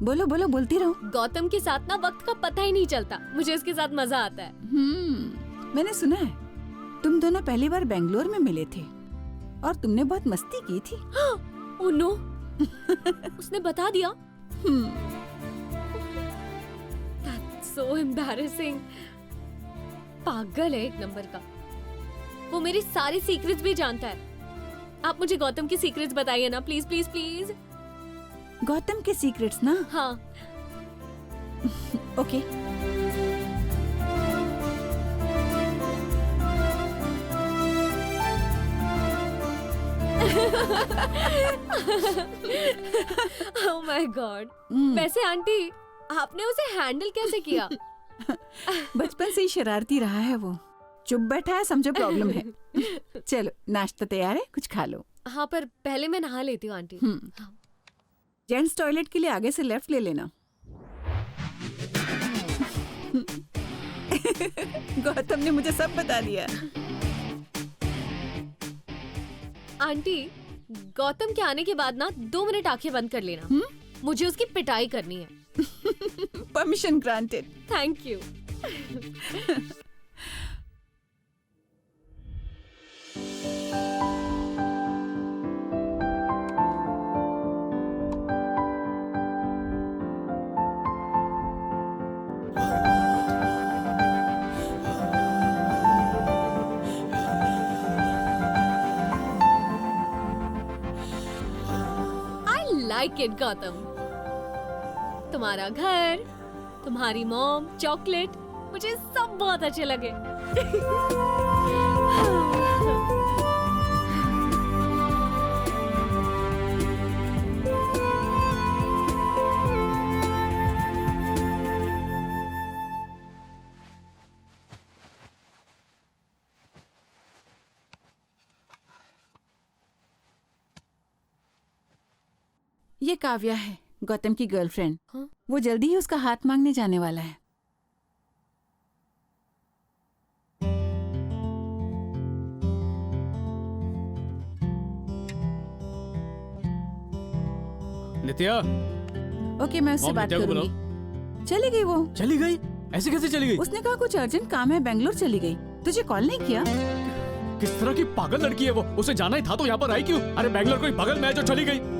बोलो बोलो, बोलती रहो। गौतम के साथ ना वक्त का पता ही नहीं चलता। मुझे उसके साथ मजा आता है। मैंने सुना है तुम दोनों पहली बार बेंगलोर में मिले थे और तुमने बहुत मस्ती की थी। ओह नो, उसने बता दिया। That's so embarrassing। पागल है एक नंबर का। वो मेरी सारी सीक्रेट्स भी जानता है। आप मुझे गौतम की सीक्रेट्स बताइए ना, प्लीज प्लीज प्लीज। गौतम के सीक्रेट्स ना? हाँ। ओके। Oh my God। वैसे आंटी, आपने उसे हैंडल कैसे किया? बचपन से ही शरारती रहा है वो। चुप बैठा है, समझो प्रॉब्लम है। चलो नाश्ता तैयार है, कुछ खा लो। हाँ, पर पहले मैं नहा लेती हूँ आंटी। जेंट्स टॉयलेट के लिए आगे से लेफ्ट ले लेना। गौतम ने मुझे सब बता दिया। आंटी, गौतम के आने के बाद ना 2 मिनट आंखें बंद कर लेना। मुझे उसकी पिटाई करनी है। Permission granted. Thank you. Like it Gautam. तुम्हारा घर, तुम्हारी मॉम, चॉकलेट, मुझे सब बहुत अच्छे लगे। ये काव्या है, गौतम की गर्लफ्रेंड। हाँ? वो जल्दी ही उसका हाथ मांगने जाने वाला है। नित्या। ओके, मैं उससे बात करूंगी। चली गई वो। चली गई? ऐसे कैसे चली गई? उसने कहा कुछ अर्जेंट काम है, बेंगलोर चली गई। तुझे कॉल नहीं किया? किस तरह की पागल लड़की है वो? उसे जाना ही था तो यहाँ पर आई क्यों? अरे बेंगलोर कोई बगल में है जो चली गई?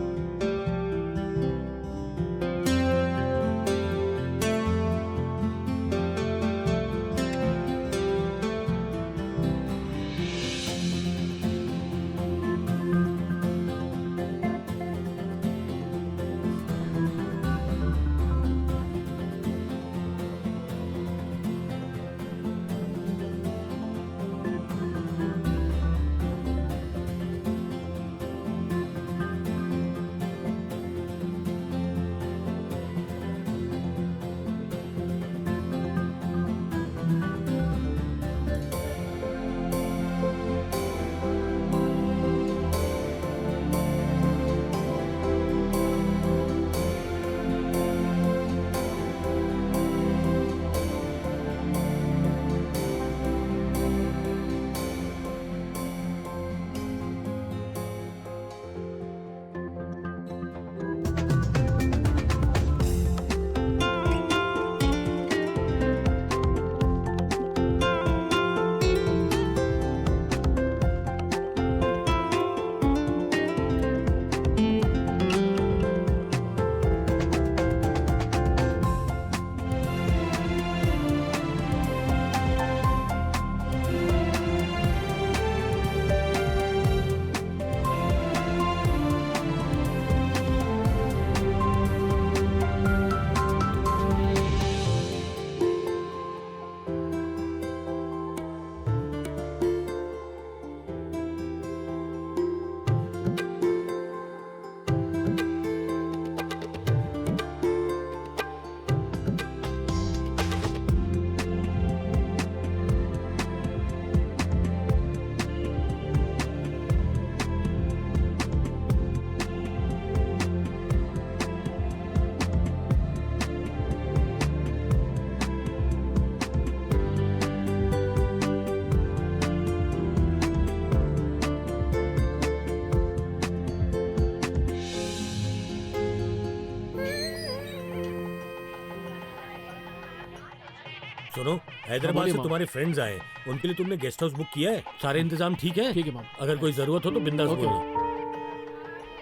सुनो, हैदराबाद बोलिए से मामा। तुम्हारे फ्रेंड्स आए, उनके लिए तुमने गेस्ट हाउस बुक किया है? सारे इंतजाम ठीक है? ठीक है मामा। अगर कोई जरूरत हो तो बिंदास ओके। बोलो।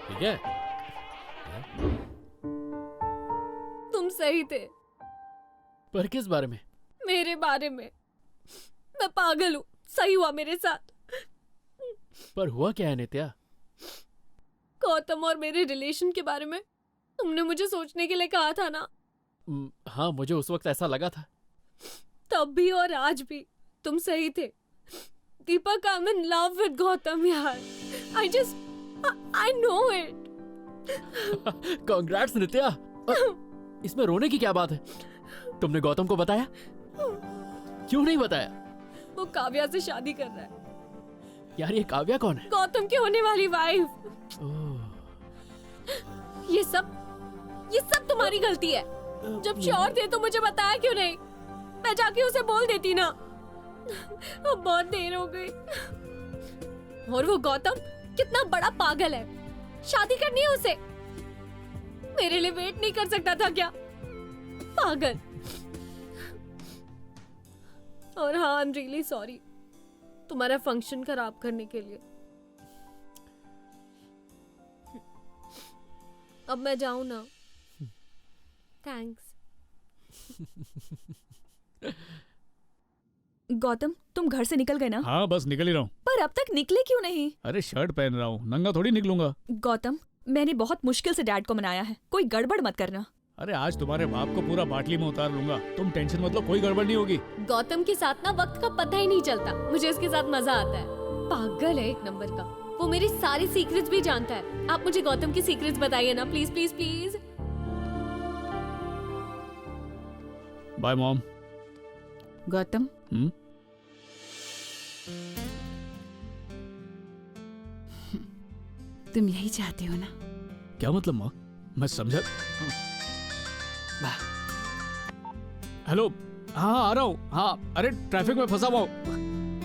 ठीक है? तुम सही थे पर किस बारे में? मेरे बारे में। मैं पागल हूँ, सही हुआ मेरे साथ। पर हुआ क्या है नित्या? गौतम और मेरे रिलेशन के बारे में तुमने मुझे सोचने के लिए कहा था ना। हाँ, मुझे उस वक्त ऐसा लगा था। तब भी और आज भी तुम सही थे। Deepak, I am in love with Gautam यार। I know it. Congrats Nitya. इसमें रोने की क्या बात है? तुमने गौतम को बताया? क्यों नहीं बताया? वो काव्या से शादी कर रहा है। यार ये काव्या कौन है? गौतम की होने वाली वाइफ। ये सब तुम्हारी गलती है। जब श्योर थे तो मुझे बताया क्यों नहीं? मैं जाके उसे बोल देती ना। अब बहुत देर हो गई। और वो गौतम कितना बड़ा पागल है। शादी करनी है उसे। मेरे लिए वेट नहीं कर सकता था क्या? पागल। और हाँ, आई एम रियली सॉरी तुम्हारा फंक्शन खराब करने के लिए। अब मैं जाऊं ना? थैंक्स। गौतम, तुम घर से निकल गए ना? हाँ, बस निकल ही रहा हूँ। पर अब तक निकले क्यों नहीं? अरे शर्ट पहन रहा हूँ, नंगा थोड़ी निकलूंगा। गौतम, मैंने बहुत मुश्किल से डैड को मनाया है, कोई गड़बड़ मत करना। अरे आज तुम्हारे बाप को पूरा बाटली में उतार लूंगा, तुम टेंशन मत लो, कोई गड़बड़ नहीं होगी। गौतम के साथ ना वक्त का पता ही नहीं चलता। मुझे इसके साथ मजा आता है। पागल है एक नंबर का। वो मेरी सारी सीक्रेट्स भी जानता है। आप मुझे गौतम की सीक्रेट्स बताइए ना, please please please. Bye mom. Gautam, तुम यही चाहते हो ना? क्या मतलब माँ? मैं समझा। हेलो, हाँ आ रहा हूँ। हाँ, अरे ट्रैफिक में फंसा हुआ हूँ।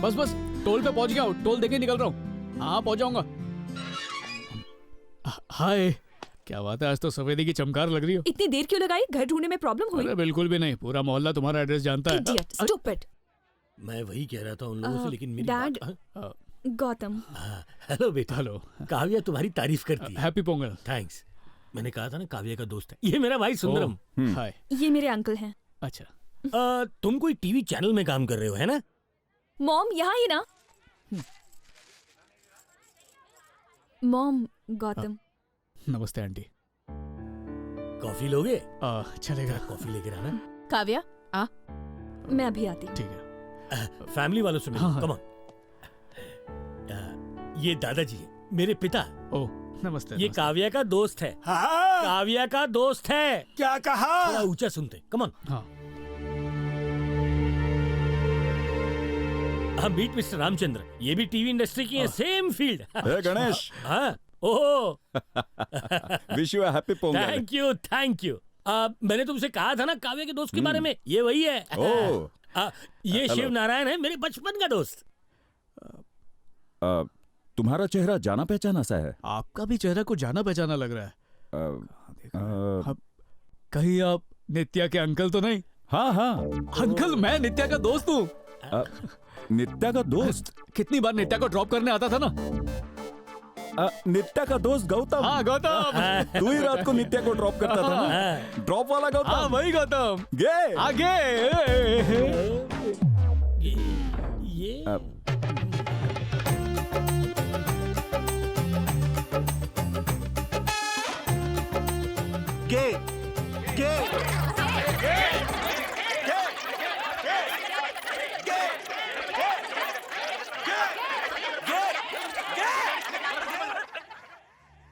बस टोल पे पहुंच गया हूँ, टोल देके निकल रहा हूँ। हाँ पहुंच जाऊंगा। हाय, क्या बात है, आज तो सफेदी की चमकार लग रही हो। इतनी देर क्यों लगाई? घर ढूंढने में प्रॉब्लम हुई? अरे बिल्कुल भी नहीं, पूरा मोहल्ला तुम्हारा एड्रेस जानता है। Idiot, stupid। मैं वही कह रहा था उन लोगों से, लेकिन मेरी डैड, बात- गौतम। हेलो बेटा। हेलो। काव्या तुम्हारी तारीफ करती है। हैप्पी पोंगल। थैंक्स। मैंने कहा था ना काव्या का दोस्त है। ये मेरा भाई सुंदरम। हाय। ये मेरे अंकल हैं। अच्छा। तुम कोई टीवी चैनल में काम कर रहे हो, है ना? मॉम यहाँ ही ना? मॉम, गौतम। नमस्ते आंटी। कॉफी लोगे? चलेगा। कॉफी लेकर आना। काव्या, आ। मैं अभी आती। ठीक है। फैमिली वालों से मिलो। Come on. ये दादाजी है, मेरे पिता। ओह, नमस्ते। ये काव्या का दोस्त है। हाँ। काव्या का दोस्त है। क्या कहा? थोड़ा ऊंचा सुनते। Come on. हाँ। Meet mister Ramchandra. ये भी टीवी इंडस्ट्री की है, सेम फील्ड। गणेश। हाँ। Oh. Wish you a happy Pongal. Thank you, thank you. मैंने तुमसे कहा था ना काव्या के दोस्त के बारे में, ये वही है। ओह। ये हेलो। शिव नारायण है, मेरे बचपन का दोस्त। तुम्हारा चेहरा जाना पहचाना सा है। आपका भी चेहरा को जाना पहचाना लग रहा है। कहीं आप नित्या के अंकल तो नहीं? हाँ हाँ। अंकल, मैं नित्या का दोस्त हूँ। नित्या का दोस्त? कितनी बार नित्या को ड्रॉप करने आता था ना। नित्या का दोस्त गौतम। हाँ गौतम। तू ही रात को नित्या को ड्रॉप करता था ना? ड्रॉप वाला गौतम। हाँ वही गौतम। गे आगे। ये गे गे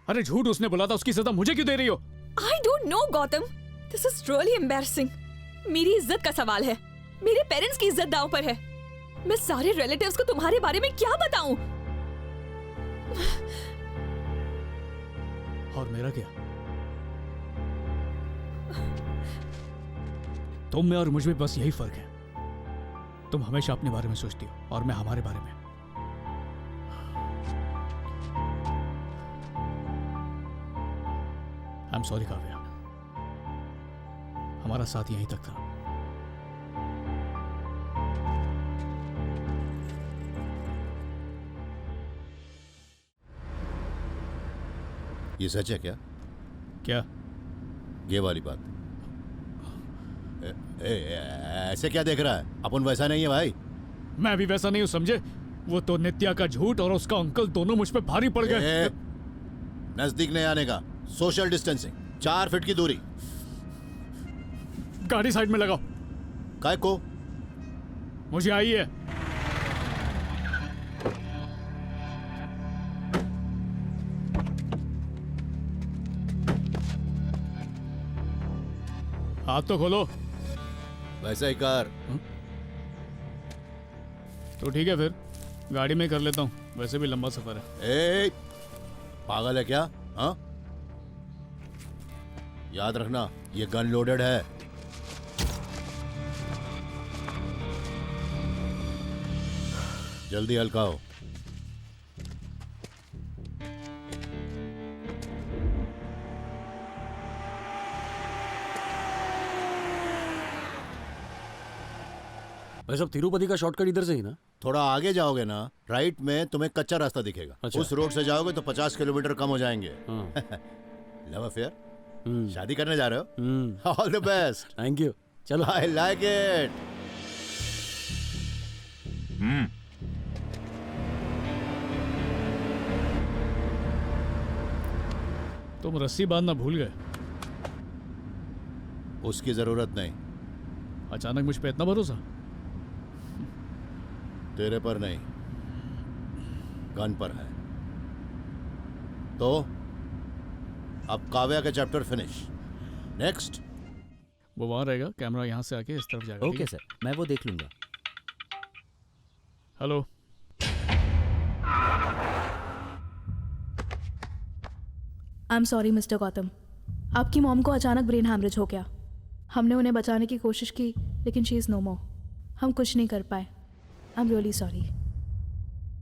अरे झूठ उसने बोला था, उसकी सजा मुझे क्यों दे रही हो? I don't know, Gautam. This is really embarrassing। मेरी इज्जत का सवाल है। मेरे पेरेंट्स की इज्जत दांव पर है। मैं सारे रिलेटिव्स को तुम्हारे बारे में क्या बताऊं? और मेरा क्या? तुम में और मुझ में बस यही फर्क है। तुम हमेशा अपने बारे में सोचती हो और मैं हमारे बारे में। आई एम सॉरी काव्या, हमारा साथ यहीं तक था। ये सच है क्या? क्या? ये वाली बात। ऐसे क्या देख रहा है? अपन वैसा नहीं है भाई। मैं भी वैसा नहीं हूँ, समझे? वो तो नित्या का झूठ और उसका अंकल दोनों मुझ पे भारी पड़ गए। नजदीक नहीं आने का, सोशल डिस्टेंसिंग, 4 फीट की दूरी। गाड़ी साइड में लगाओ। काय को? मुझे आई है। हाथ तो खोलो। वैसा ही कर। तो ठीक है फिर गाड़ी में कर लेता हूँ, वैसे भी लंबा सफर है। ए, पागल है क्या? हाँ, याद रखना ये गन लोडेड है। जल्दी हल्का हो। भाई साहब तिरुपति का शॉर्टकट इधर से ही ना? थोड़ा आगे जाओगे ना, राइट में तुम्हें कच्चा रास्ता दिखेगा। अच्छा। उस रोड से जाओगे तो 50 किलोमीटर कम हो जाएंगे। Love affair? शादी करने जा रहे हो? All the best. Thank you. चलो। I like it. तुम रस्सी बांधना भूल गए। उसकी जरूरत नहीं। अचानक मुझ पे इतना भरोसा? तेरे पर नहीं, गन पर है। तो अब काव्या का चैप्टर फिनिश। नेक्स्ट। वो वहां रहेगा, कैमरा यहाँ से आके इस तरफ जाएगा। ओके सर, मैं वो देख लूंगा। Hello. I am sorry mister Gautam, आपकी मॉम को अचानक ब्रेन हैमरेज हो गया। हमने उन्हें बचाने की कोशिश की लेकिन शी इज़ नो मोर। हम कुछ नहीं कर पाए। I am really sorry.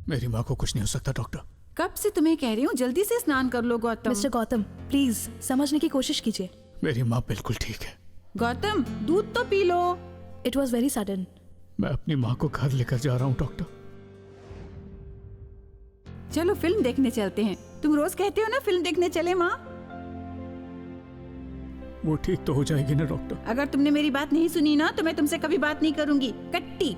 मेरी माँ को कुछ नहीं हो सकता डॉक्टर। कब से तुम्हें कह रही हूँ जल्दी से स्नान कर लो गौतम। मिस्टर गौतम प्लीज समझने की कोशिश कीजिए। मेरी माँ बिल्कुल ठीक है। गौतम दूध तो P low. It was very sudden. मैं अपनी माँ को घर लेकर जा रहा हूँ डॉक्टर। चलो फिल्म देखने चलते हैं। तुम रोज कहते हो ना फिल्म देखने चले माँ। वो ठीक तो हो जाएगी ना डॉक्टर? अगर तुमने मेरी बात नहीं सुनी ना तो मैं तुमसे कभी बात नहीं करूंगी। कट्टी।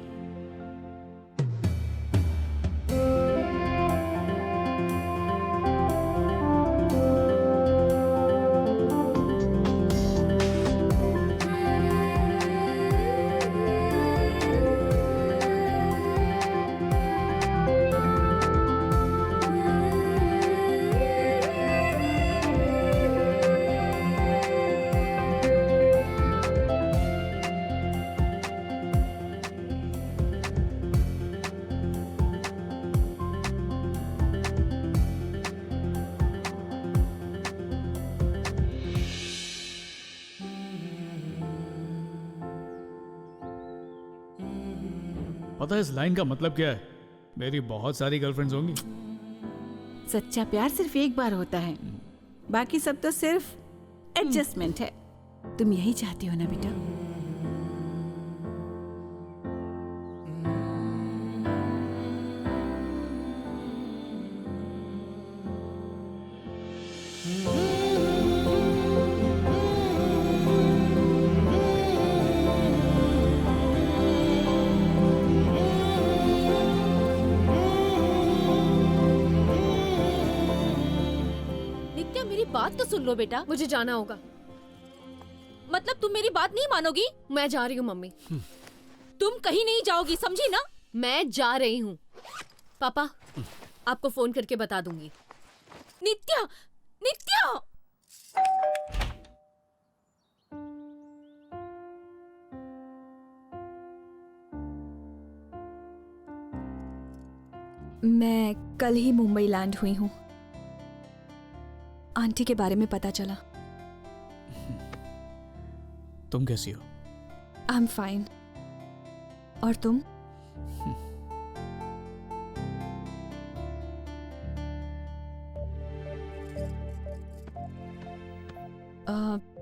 पता है इस लाइन का मतलब क्या है? मेरी बहुत सारी गर्लफ्रेंड्स होंगी। सच्चा प्यार सिर्फ एक बार होता है, बाकी सब तो सिर्फ एडजस्टमेंट है। तुम यही चाहती हो ना बेटा? बात तो सुन लो बेटा, मुझे जाना होगा। मतलब तुम मेरी बात नहीं मानोगी? मैं जा रही हूँ मम्मी। तुम कहीं नहीं जाओगी, समझी ना? मैं जा रही हूँ। पापा आपको फोन करके बता दूंगी। नित्या, नित्या! मैं कल ही मुंबई लैंड हुई हूँ। आंटी के बारे में पता चला। तुम कैसी हो? I am fine. और तुम?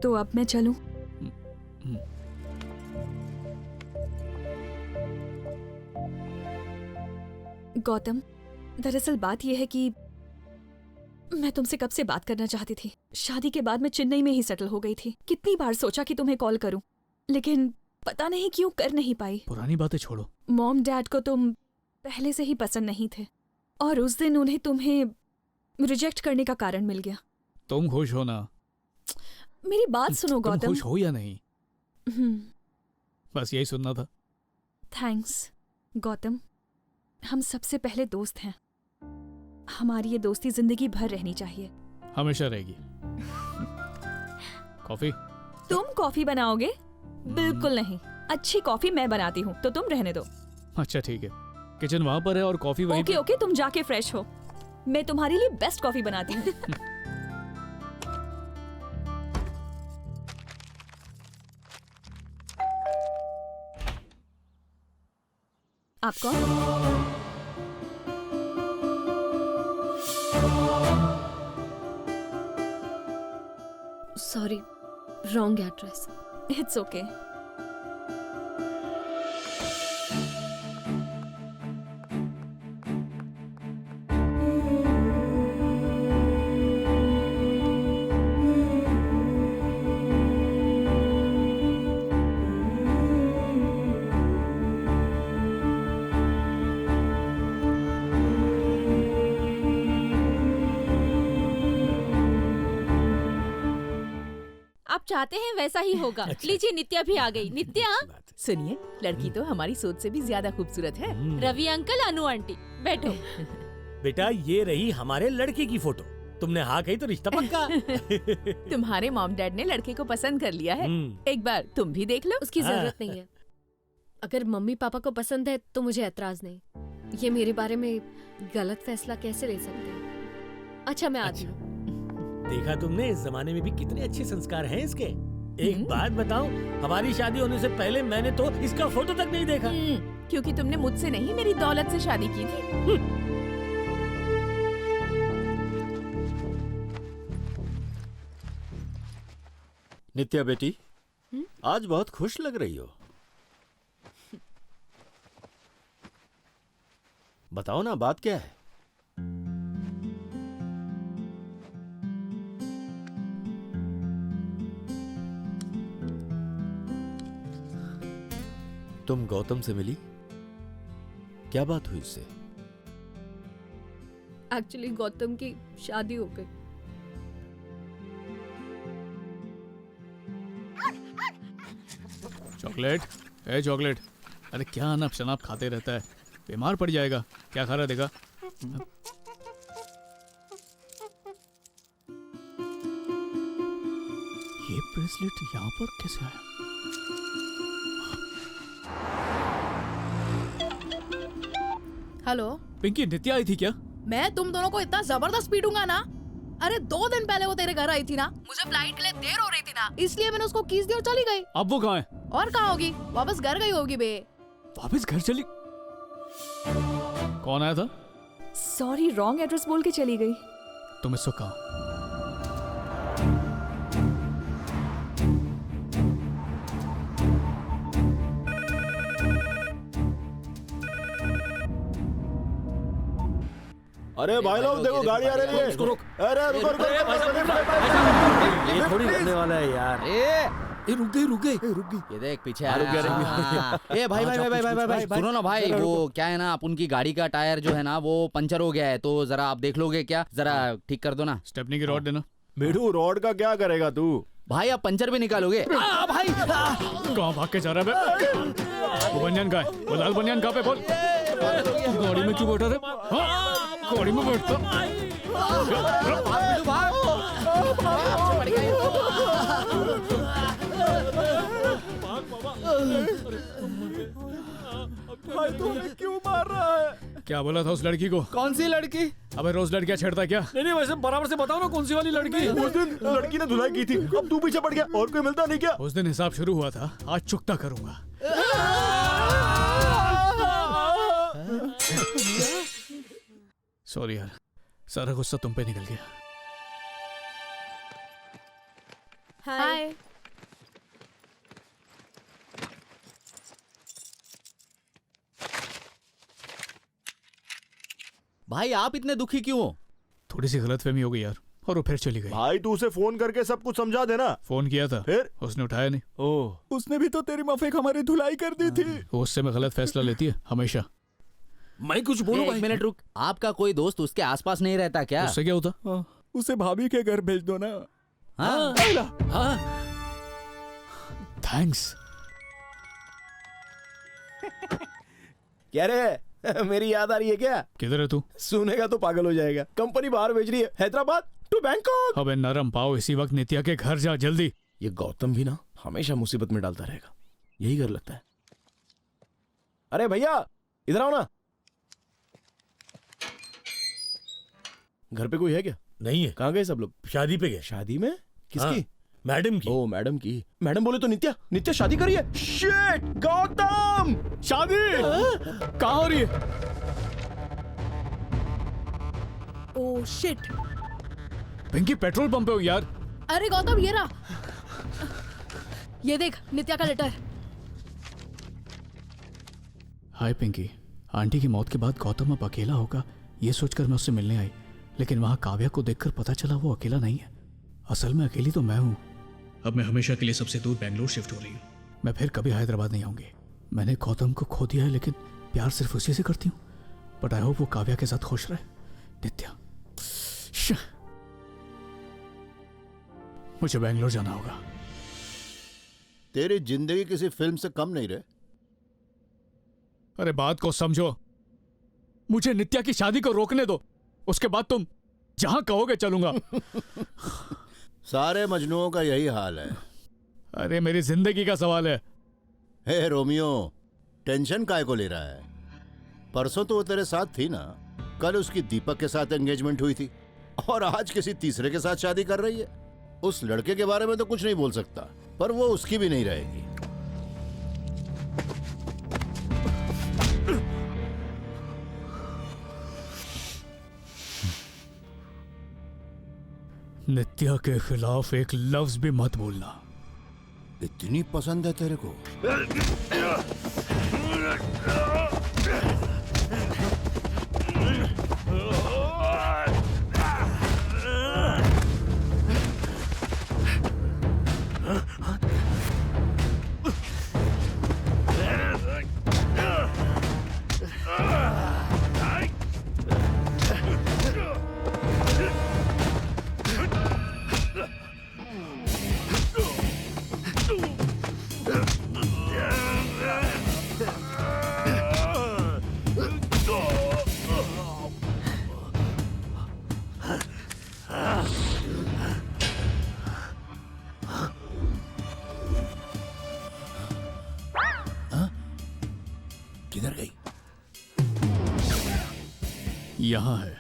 तो अब मैं चलूं? गौतम, दरअसल बात यह है कि मैं तुमसे कब से बात करना चाहती थी। शादी के बाद मैं चेन्नई में ही सेटल हो गई थी। कितनी बार सोचा कि तुम्हें कॉल करूं, लेकिन पता नहीं क्यों कर नहीं पाई। पुरानी बातें छोड़ो। मॉम डैड को तुम पहले से ही पसंद नहीं थे और उस दिन उन्हें तुम्हें रिजेक्ट करने का कारण मिल गया। तुम खुश हो ना? मेरी बात सुनो तुम गौतम। खुश हो या नहीं? बस यही सुनना था। थैंक्स गौतम। हम सबसे पहले दोस्त हैं। हमारी ये दोस्ती जिंदगी भर रहनी चाहिए। हमेशा रहेगी। कॉफी? तुम कॉफी बनाओगे? बिल्कुल नहीं। अच्छी कॉफी मैं बनाती हूँ, तो तुम रहने दो। अच्छा ठीक है, किचन वहां पर है और कॉफी वहीं ओके ओके, तुम जाके फ्रेश हो। मैं तुम्हारे लिए बेस्ट कॉफी बनाती हूँ। आप कौन? Sorry, wrong address. It's okay. आप चाहते हैं वैसा ही होगा। लीजिए, नित्या भी आ गई। नित्या, सुनिए, लड़की तो हमारी सोच से भी ज्यादा खूबसूरत है। रवि अंकल, अनु आंटी, बैठो। बेटा, ये रही हमारे लड़के की फोटो। तुमने हाँ कही तो रिश्ता पक्का। तुम्हारे मॉम डैड ने लड़के को पसंद कर लिया है। एक बार तुम भी देख लो। उसकी जरूरत नहीं है। अगर मम्मी पापा को पसंद है तो मुझे ऐतराज नहीं। ये मेरे बारे में गलत फैसला कैसे ले सकते हैं? अच्छा, मैं आती हूँ। देखा तुमने, इस जमाने में भी कितने अच्छे संस्कार हैं इसके। एक बात बताऊं, हमारी शादी होने से पहले मैंने तो इसका फोटो तक नहीं देखा। क्योंकि तुमने मुझसे नहीं, मेरी दौलत से शादी की थी। नित्या बेटी, आज बहुत खुश लग रही हो। बताओ ना, बात क्या है? तुम गौतम से मिली? क्या बात हुई उससे? एक्चुअली गौतम की शादी हो गई। चॉकलेट? ए चॉकलेट, अरे क्या अनाप शनाप खाते रहता है, बीमार पड़ जाएगा। क्या खा रहा है देखा? ये ब्रेसलेट यहाँ पर कैसे आया? हेलो पिंकी, नित्या आई थी क्या? मैं तुम दोनों को इतना जबरदस्त पीटूंगा ना। अरे 2 दिन पहले वो तेरे घर आई थी ना, मुझे फ्लाइट के लिए देर हो रही थी ना, इसलिए मैंने उसको कीस दी और चली गई। अब वो कहाँ है? और कहाँ होगी? वापस घर गई होगी बे। वापस घर चली? कौन आया था? सॉरी, रॉन्ग एड्रेस बोल के चली गई। तुम इसको कहा? अरे भाई लोग देखो, गाड़ी आ रही है। इसको रोक। अरे रुको रुको। ये थोड़ी करने वाला है यार। ए रुक गई। ये देख पीछे रुक गया, रुक गया। हाँ। ए भाई सुनो ना भाई, वो क्या है ना, अपन की गाड़ी का टायर जो है ना वो पंचर हो गया है, तो जरा आप देख लोगे क्या? जरा ठीक कर दो ना। स्टेपनी की रॉड देना। बेटू, रॉड का क्या करेगा तू? भाई आप पंचर भी निकालोगे? भाई कहाँ भाग के जा रहा है? वो बनियान का है, वो लाल बनियान कहाँ पे? बोल। गाड़ी में क्यों बैठा रे? गाड़ी में बैठता। भाई तूने क्यों मार रहा है? क्या बोला था उस लड़की को? कौन सी लड़की? अबे रोज लड़कियां छेड़ता क्या? नहीं, वैसे बराबर से बताओ ना, कौन सी वाली लड़की? उस दिन लड़की ने धुलाई की थी, अब तू पीछे पड़ गया। और कोई मिलता नहीं क्या? उस दिन हिसाब शुरू हुआ था, आज चुकता करूंगा। सॉरी यार, सारा गुस्सा तुम पे निकल गया। हाय। भाई आप इतने दुखी क्यों हो? थोड़ी सी गलतफहमी हो गई यार, और वो फिर चली गई। भाई तू उसे फोन करके सब कुछ समझा देना। फोन किया था, फिर उसने उठाया नहीं। ओह, उसने भी तो तेरी माफिक हमारी धुलाई कर दी थी। वो उससे मैं गलत फैसला लेती है हमेशा। मैं कुछ बोलूं भाई? एक मिनट रुक, आपका कोई दोस्त उसके आसपास नहीं रहता क्या? उससे क्या होता? उसे भाभी के घर भेज दो ना। हाँ थैंक्स। क्या रे मेरी याद आ रही है क्या? किधर है तू? सुनेगा तो पागल हो जाएगा। कंपनी बाहर भेज रही है, हैदराबाद टू बैंकॉक। अबे नरम पाओ, इसी वक्त नित्या के घर जा जल्दी। ये गौतम भी ना हमेशा मुसीबत में डालता रहेगा, यही कर लगता है। अरे भैया इधर आओ ना। घर पे कोई है क्या? नहीं है। कहाँ गए सब लोग? शादी पे गए। शादी में? किसकी? हाँ, मैडम की। ओ मैडम की। मैडम बोले तो नित्या शादी करी है। शिट गौतम, शादी कहाँ हो रही है? Oh shit. Pinky petrol pump पे हो यार। अरे गौतम ये रहा, ये देख नित्या का लेटर। हाय पिंकी, आंटी की मौत के बाद गौतम अब अकेला होगा ये सोचकर मैं उससे मिलने आई, लेकिन वहां काव्या को देखकर पता चला वो अकेला नहीं है। असल में अकेली तो मैं हूं। अब मैं हमेशा के लिए सबसे दूर बैंगलोर शिफ्ट हो रही हूँ। मैं फिर कभी हैदराबाद नहीं आऊंगी। मैंने गौतम को खो दिया है, लेकिन प्यार सिर्फ उसी से करती हूँ। बट आई होप वो काव्या के साथ खुश रहे। नित्या, मुझे बैंगलोर जाना होगा। तेरी जिंदगी किसी फिल्म से कम नहीं रहे। अरे बात को समझो, मुझे नित्या की शादी को रोकने दो, उसके बाद तुम जहां कहोगे चलूंगा। सारे मजनुओं का यही हाल है। अरे मेरी जिंदगी का सवाल है। हे रोमियो, टेंशन काय को ले रहा है? परसों तो वो तेरे साथ थी ना, कल उसकी दीपक के साथ एंगेजमेंट हुई थी और आज किसी तीसरे के साथ शादी कर रही है। उस लड़के के बारे में तो कुछ नहीं बोल सकता, पर वो उसकी भी नहीं रहेगी। नित्या के खिलाफ एक लफ्ज भी मत बोलना। इतनी पसंद है तेरे को? किधर गई? यहां है।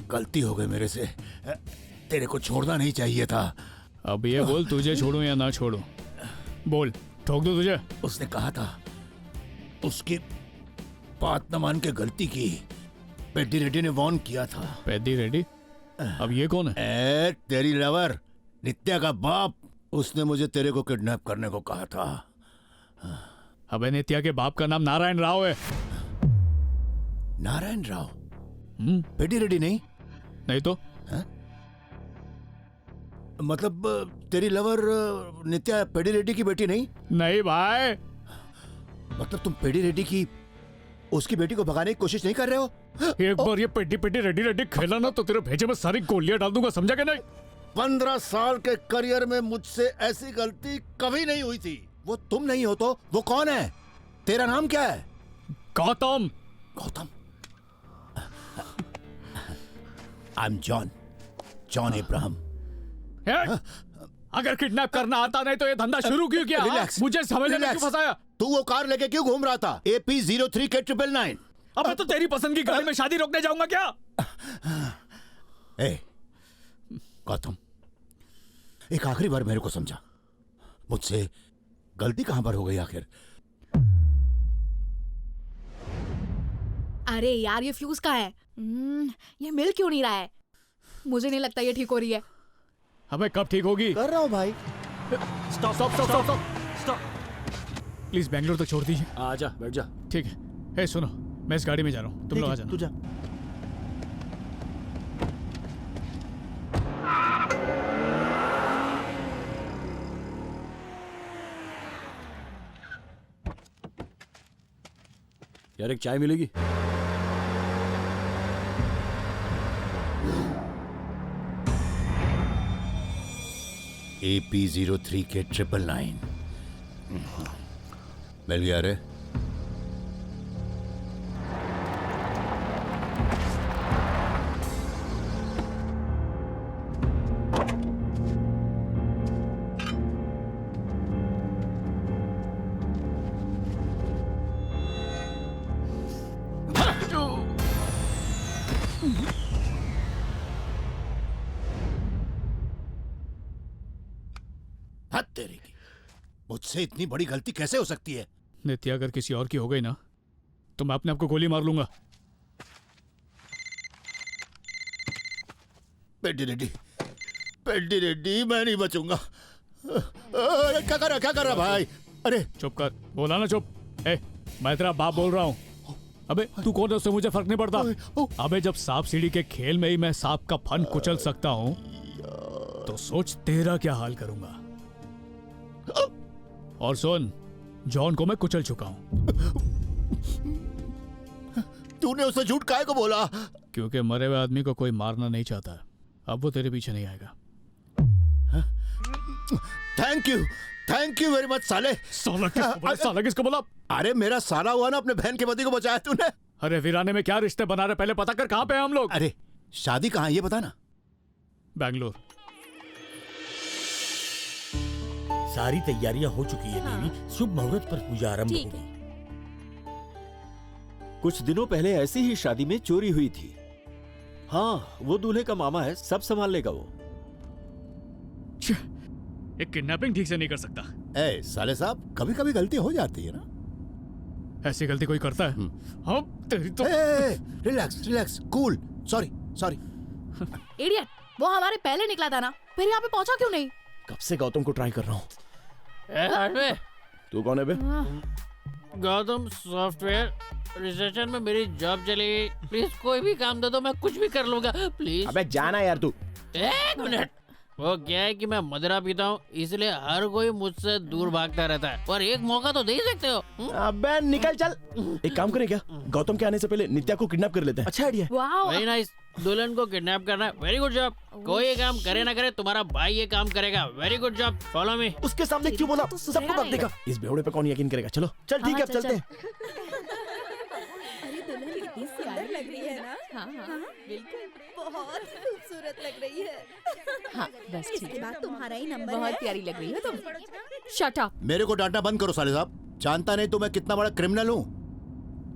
गलती हो गई मेरे से, तेरे को छोड़ना नहीं चाहिए था। अब ये बोल, तुझे छोड़ूं या ना छोड़ूं? बोल, ठोक दो तुझे? उसने कहा था उसकी बात न मान के गलती की। पेड्डी रेड्डी ने वार्न किया था। पेड्डी रेड्डी? अब ये कौन है? तेरी लवर नित्या का बाप। उसने मुझे तेरे को किडनैप करने को कहा था। अबे नित्या के बाप का नाम नारायण राव है। नारायण राव? पेड्डी रेड्डी नहीं? नहीं तो? मतलब तेरी लवर नित्या पेड्डी रेड्डी की बेटी नहीं? नहीं भाई। मतलब तुम पेड्डी रेड्डी की उसकी बेटी को भगाने की कोशिश नहीं कर रहे हो? एक बार ये पेड्डी पेड्डी रेड्डी रेड्डी खेला ना तो तेरे भेजे में सारी गोलियां डाल दूंगा, समझा क्या? नहीं, 15 साल के करियर में मुझसे ऐसी गलती कभी नहीं हुई थी। वो तुम नहीं हो तो वो कौन है? तेरा नाम क्या है? Gautam. Gautam? I am John Ibrahim. अगर किडनैप करना आता नहीं तो ये धंधा शुरू क्यों किया? रिलैक्स, मुझे समझने में क्यों फंसाया? तू वो कार लेके क्यों घूम रहा था? AP03 के 999। अब मैं तो तेरी पसंद की गाड़ी में शादी रोकने जाऊंगा क्या? गौतम, एक आखिरी बार मेरे को समझा, मुझसे गलती कहां पर हो गई आखिर? अरे यार ये फ्यूज का है। ये मिल क्यों नहीं रहा है? मुझे नहीं लगता ये ठीक हो रही है। हमें कब ठीक होगी? कर रहा हूँ भाई। स्टॉप। प्लीज बैंगलोर तक छोड़ दीजिए। आजा, बैठ जा। ठीक है। सुनो, मैं इस गाड़ी में जा रहा हूँ, तुम लोग आ जाना। तू जा। यार एक चाय मिलेगी? AP03 के 999 मिल गया रे। हद तेरी की, मुझसे इतनी बड़ी गलती कैसे हो सकती है? नित्या अगर किसी और की हो गई ना तो मैं अपने आप को गोली मार लूंगा। पेड्डी रेड्डी मैं नहीं बचूंगा। अरे क्या कर रहा भाई? अरे चुप कर, बोला ना चुप। ए, मैं तेरा बाप बोल रहा हूँ। अबे तू कौन है, उससे मुझे फर्क नहीं पड़ता। अबे जब सांप सीढ़ी के खेल में ही मैं सांप का फन कुचल सकता हूँ तो सोच तेरा क्या हाल करूंगा। और सुन, जॉन को मैं कुचल चुका हूँ। तूने उसे झूठ काहे को बोला? क्योंकि मरे हुए आदमी को कोई मारना नहीं चाहता। अब वो तेरे पीछे नहीं आएगा। थैंक यू वेरी मच साले। साला किसको बोला? अरे मेरा साला हुआ ना, अपने बहन के पति को बचाया तूने। अरे वीराने में क्या रिश्ते बना रहे, पहले पता कर कहाँ पे हैं हम लोग। अरे शादी कहाँ है ये बता ना। बैंगलोर। सारी तैयारियां हो चुकी है देवी, शुभ मुहूर्त पर पूजा आरंभ होगी। कुछ दिनों पहले ऐसी ही शादी में चोरी हुई थी। हाँ, वो दूल्हे का मामा है, सब संभाल लेगा वो। एक किडनैपिंग ठीक से नहीं कर सकता। ए साले साहब, कभी कभी गलती हो जाती है ना। ऐसी गलती कोई करता है? हाँ तेरी तो। Relax cool. सॉरी। इडियट, वो हमारे पहले निकला था ना, फिर यहाँ पे पहुंचा क्यों नहीं? कब से गौतम को ट्राई कर रहा हूँ। तू कौन है बे? गौतम, सॉफ्टवेयर रिसर्चर में मेरी जॉब चली गई। प्लीज कोई भी काम दे दो, मैं कुछ भी कर लूंगा प्लीज। अबे जाना यार तू। एक मिनट। वो क्या है कि मैं मदिरा पीता हूँ, इसलिए हर कोई मुझसे दूर भागता रहता है, पर एक मौका तो दे ही सकते हो। अबे निकल चल। एक काम करें क्या, गौतम के आने से पहले नित्या को किडनैप कर लेते हैं। अच्छा आइडिया। Very nice. दुल्हन को किडनैप करना, वेरी गुड जॉब। कोई ये काम करे ना करे, तुम्हारा भाई ये काम करेगा। Very good job, follow me. उसके सामने क्यों बोला? सबको बात देगा। इस बेवड़े पे कौन यकीन करेगा? चलो चल ठीक है, अब चलते हैं। अरे दुल्हन कितनी सुंदर लग रही है ना। हाँ, बिल्कुल बहुत खूबसूरत लग रही है। हाँ बस ठीक इसके बाद तुम्हारा ही नंबर है। बहुत प्यारी लग रही हो तुम। Shut up. मेरे को डांटना बंद करो साले साहब। जानता नहीं तो मैं कितना बड़ा क्रिमिनल हूँ।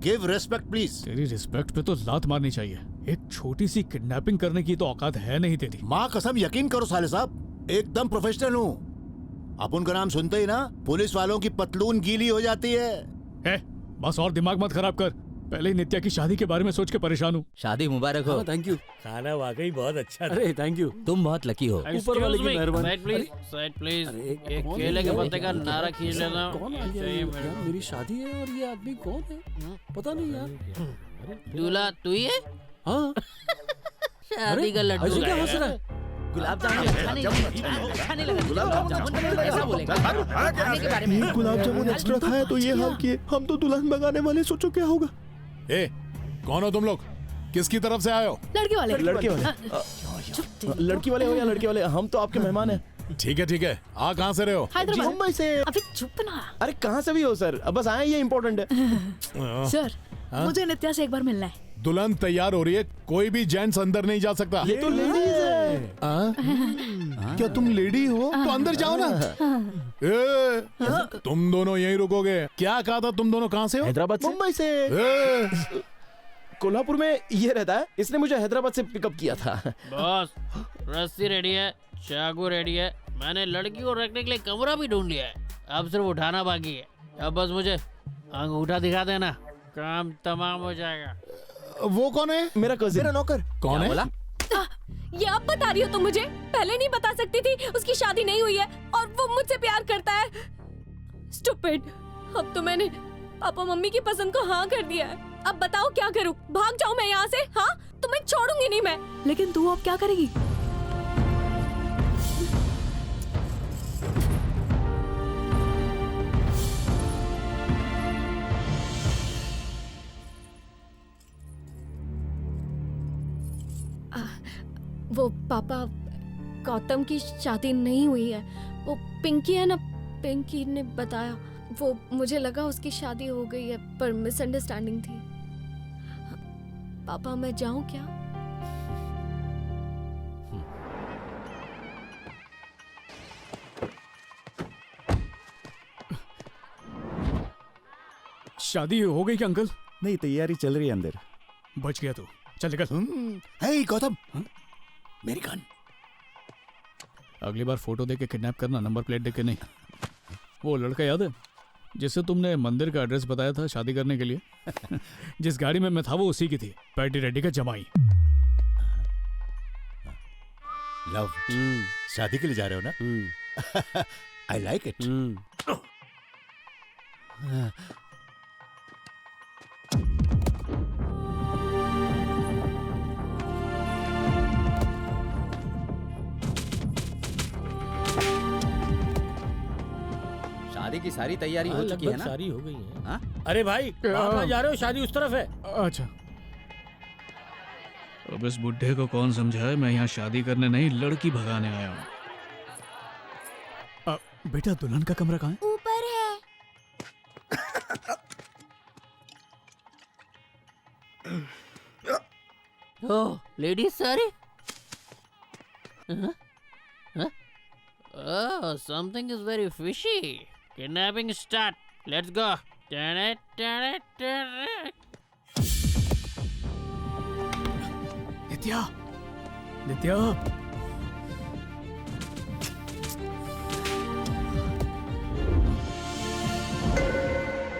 Give respect please. तेरी रिस्पेक्ट पे तो लात मारनी चाहिए। एक छोटी सी किडनैपिंग करने की तो औकात है नहीं तेरी। माँ कसम यकीन करो साले साहब, एकदम प्रोफेशनल हूँ। आप उनका नाम सुनते ही ना पुलिस वालों की पतलून गीली हो जाती है। बस और दिमाग मत खराब कर। पहले ही नित्या की शादी के बारे में सोच के परेशान हूँ। शादी मुबारक हो। Thank you. खाना वाकई बहुत अच्छा था। अरे थैंक यू। तुम बहुत लकी हो। ऊपर वाले की मेहरबानी। Side please. एक केले के पत्ते का नारा खींच लेना। कौन आ गया यार? मेरी शादी है और ये आदमी कौन है पता नहीं यार। दूल्हा तू ही है? हाँ। शादी का लड्डू ऐसे क्या हंस रहा है? गुलाब जामुन खाने लगा। गुलाब जामुन ऐसा बोलेगा खाने के बारे में। गुलाब जामुन एक्स्ट्रा खाया तो ये हाल किए। हम तो दुल्हन भगाने वाले, सोचो क्या होगा। ए, कौन हो तुम लोग? किसकी तरफ से आए हो? लड़के वाले। लड़की वाले हो या लड़के वाले, हम तो आपके मेहमान हैं। ठीक है। आ कहाँ से रहे हो? मुंबई से। अबे चुप ना। अरे कहाँ से भी हो सर, अब बस आए, ये इम्पोर्टेंट है। सर मुझे नित्या से एक बार मिलना है। दुल्हन तैयार हो रही है, कोई भी जेंट्स अंदर नहीं जा सकता। ये तो लेडीज है। क्या तुम लेडी हो? तो अंदर जाओ ना। तुम दोनों यहीं रुकोगे? क्या कहा था? तुम दोनों कहाँ से हो? हैदराबाद से। मुंबई से। कोल्हापुर में ये रहता है, इसने मुझे हैदराबाद से पिकअप किया था। बॉस, रस्सी रेडी है, चाकू रेडी है, मैंने लड़की को रखने के लिए कमरा भी ढूंढ लिया है, अब सिर्फ उठाना बाकी है। अब बस मुझे अंगूठा दिखा देना, काम तमाम हो जाएगा। वो कौन है? मेरा कजिन। मेरा नौकर। कौन है? ये आप बता रही हो? तुम मुझे पहले नहीं बता सकती थी? उसकी शादी नहीं हुई है और वो मुझसे प्यार करता है। स्टूपिड। अब तो मैंने पापा मम्मी की पसंद को हाँ कर दिया है। अब बताओ क्या करूं? भाग जाऊं मैं यहाँ से? हाँ, तुम्हें छोड़ूंगी नहीं मैं। लेकिन तू अब क्या करेगी? वो पापा, गौतम की शादी नहीं हुई है। वो पिंकी है ना, पिंकी ने बताया। वो मुझे लगा उसकी शादी हो गई है, पर मिसअंडरस्टैंडिंग थी। पापा मैं जाऊं क्या? शादी हो गई क्या अंकल? नहीं, तैयारी चल रही है अंदर। बच गया तू। चल निकल। हे गौतम, मेरी गन। अगली बार फोटो देके किडनैप करना, नंबर प्लेट देके नहीं। वो लड़का याद है जिससे तुमने मंदिर का एड्रेस बताया था शादी करने के लिए? जिस गाड़ी में मैं था वो उसी की थी, पैटी रेड्डी का जमाई। लव, शादी के लिए जा रहे हो ना? आई लाइक इट। शादी की सारी तैयारी हो चुकी है ना? सारी हो गई है। हाँ? अरे भाई, कहाँ जा रहे हो? शादी उस तरफ है। अच्छा, अब इस बुढ़े को कौन समझाए? मैं यहाँ शादी करने नहीं, लड़की भगाने आया हूँ। बेटा, दुल्हन का कमरा कहाँ है? ऊपर है। ओह, लेडीज सारी? Oh, something is very fishy. Kidnapping start. Let's go. Turn it, turn it, turn it. नित्या, नित्या।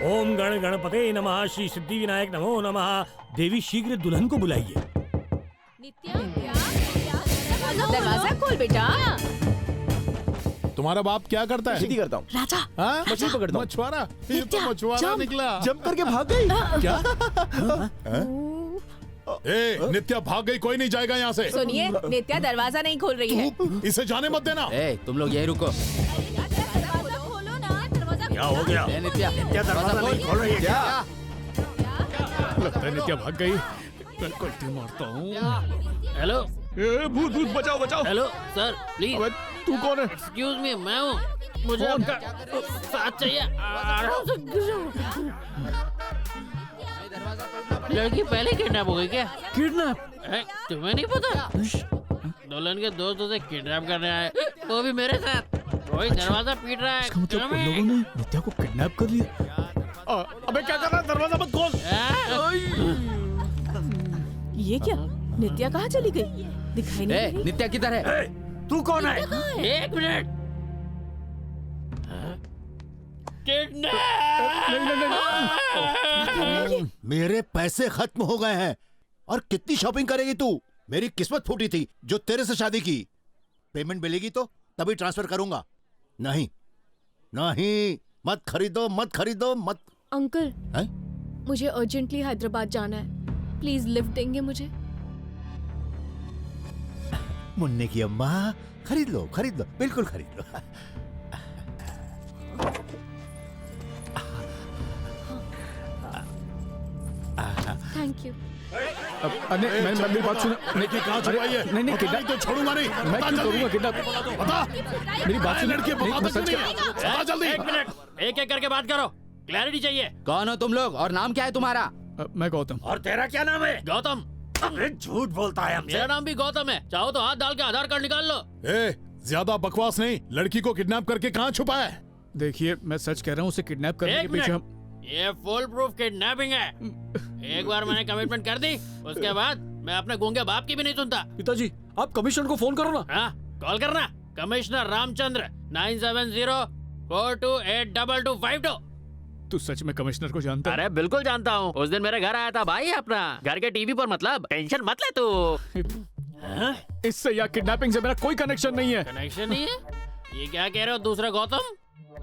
ओम गण गणपते नमः, श्री सिद्धि विनायक नमो नमः। देवी शीघ्र दुल्हन को बुलाइए। दरवाजा खोल बेटा। तुम्हारा बाप क्या करता है? खेती करता हूँ। राजा, हाँ? मछली पकड़ता हूँ। मछुआरा? ये तो मछुआरा निकला। जंप करके भाग गई। क्या? ए, नित्या भाग गई, कोई नहीं जाएगा यहाँ से। सुनिए, नित्या दरवाजा नहीं खोल रही है। इसे जाने मत देना। तुम लोग यहीं रुको। क्या हो गया? नित्या, नित्या दरवाजा नहीं खोल रही है क्या? लगता है नित्या भाग गई। मैं कल्टी मारता हूँ। हेलो, भूत भूत बचाओ बचाओ। Hello sir, please. तू कौन है? एक्सक्यूज मी, मैं हूँ। मुझे आपका साथ चाहिए। आराम से गुजरो। लड़की पहले किडनैप हो गई क्या? किडनैप? तुम्हें नहीं पता? दुल्हन के दोस्त उसे किडनैप करने आए, वो भी मेरे साथ। कोई दरवाजा पीट रहा है। इसका मतलब उन लोगों ने नित्या को किडनैप कर लिया। अबे क्या कर रहा है? दरवाजा मत खोल। ये क्या? नित्या कहाँ चली गई? दिखाई नहीं दे रही। नित्या किधर है? तू कौन है? एक मिनट। मेरे पैसे खत्म हो गए हैं और कितनी शॉपिंग करेगी तू? मेरी किस्मत फूटी थी जो तेरे से शादी की। पेमेंट मिलेगी तो तभी ट्रांसफर करूंगा। नहीं नहीं, मत खरीदो मत खरीदो मत। अंकल, है? मुझे अर्जेंटली हैदराबाद जाना है। प्लीज लिफ्ट देंगे मुझे? मुन्ने की अम्मा, खरीद लो बिल्कुल खरीद लो। Thank you. मेरी बात सुनो। लेकिन कहाँ छुपाई है? नहीं किडनैप तो छोड़ूंगा नहीं। मैं क्यों करूंगा किडनैप? बता। मेरी बात सुनो। लड़की बता दे जल्दी। बता जल्दी। एक मिनट, एक एक करके बात करो। क्लैरिटी चाहिए। कौन हो तुम लोग और नाम क्या है तुम्हारा? मैं गौतम। और तेरा क्या नाम है? गौतम। अरे झूठ बोलता है हमसे। मेरा नाम भी गौतम है। चाहो तो हाथ डाल के आधार कार्ड निकाल लो। ए, ज्यादा बकवास नहीं। लड़की को किडनैप करके कहाँ छुपा है? देखिए, मैं सच कह रहा हूँ, उसे किडनैप करने के पीछे हम। ये फुल प्रूफ किडनैपिंग है। एक बार मैंने कमिटमेंट कर दी, उसके बाद मैं अपने गूंगे बाप की भी नहीं सुनता। पिताजी, आप कमिश्नर को फोन करो ना। हाँ, कॉल करना। कमिश्नर रामचंद्र 9704282252। तू सच में कमिश्नर को जानता है? अरे बिल्कुल जानता हूँ। उस दिन मेरे घर आया था भाई अपना, घर के टीवी पर। मतलब टेंशन मत ले तू। इससे या किडनैपिंग से मेरा कोई कनेक्शन नहीं है। कनेक्शन नहीं है? ये क्या कह रहे हो दूसरा गौतम?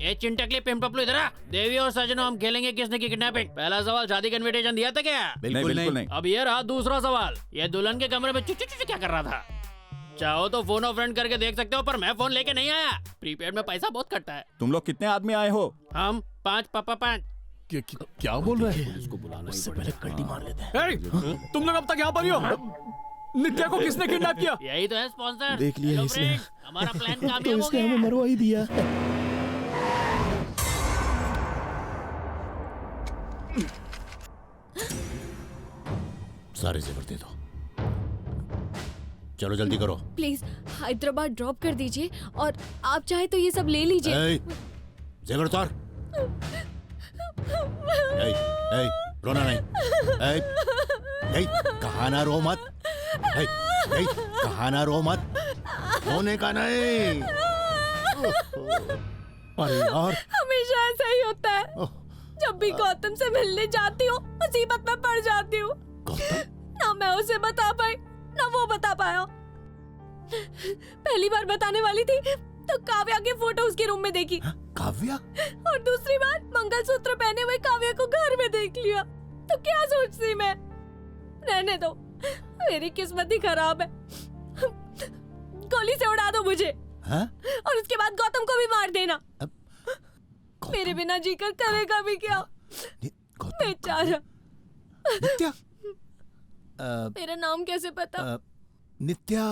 ये चिंटकली पिंपपलू इधर आ। देवी और सजनो हम खेलेंगे किसने की किडनैपिंग। पहला सवाल, शादी का इनविटेशन दिया था क्या? बिल्कुल नहीं। अब ये रहा दूसरा सवाल, ये दुल्हन के कमरे में चुचु चुचु क्या कर रहा था? चाहो तो फोन ऑफ फ्रेंड करके देख सकते हो, पर मैं फोन लेके नहीं आया। प्रीपेड में पैसा बहुत कटता है। तुम लोग कितने आदमी आए हो? हम 5 पापा 5। क्या बोल रहे हैं? इसको बुलाना इससे पहले कल्टी मार लेते हैं। Hey, तुम लोग अब तक यहाँ पर ही हो? नित्या को किसने किडनैप किया? यही तो है स्पॉन्सर। देख लिया Hello इसने। friends, हमारा प्लान तो कामयाब हो इसने गया। हमें मरवा ही दिया। सारे जेवर दे दो। चलो जल्दी करो। प्लीज हैदराबाद ड्रॉप कर दीजिए और आप चाहे तो ये सब ले लीजिए। ए, जेवर उतार। ए, रोना नहीं। कहाना रो मत। कहाना रो मत। रोने का नहीं। अरे यार, हमेशा ऐसा ही होता है। जब भी गौतम से मिलने जाती हूँ मुसीबत में पड़ जाती हूँ। ना मैं उसे बता पाई ना वो बता पाया। पहली बार बताने वाली थी तो काव्या की फोटो उसके रूम में देखी। काव्या? और दूसरी बार मंगलसूत्र पहने हुए काव्या को घर में देख लिया। तो क्या सोचती मैं? रहने दो, मेरी किस्मत ही खराब है। गोली से उड़ा दो मुझे। हा? और उसके बाद गौतम को भी मार देना। मेरे बिना जीकर करेगा भी क्या? बेचारा। नित्या? मेरा नाम कैसे पता? नित्या,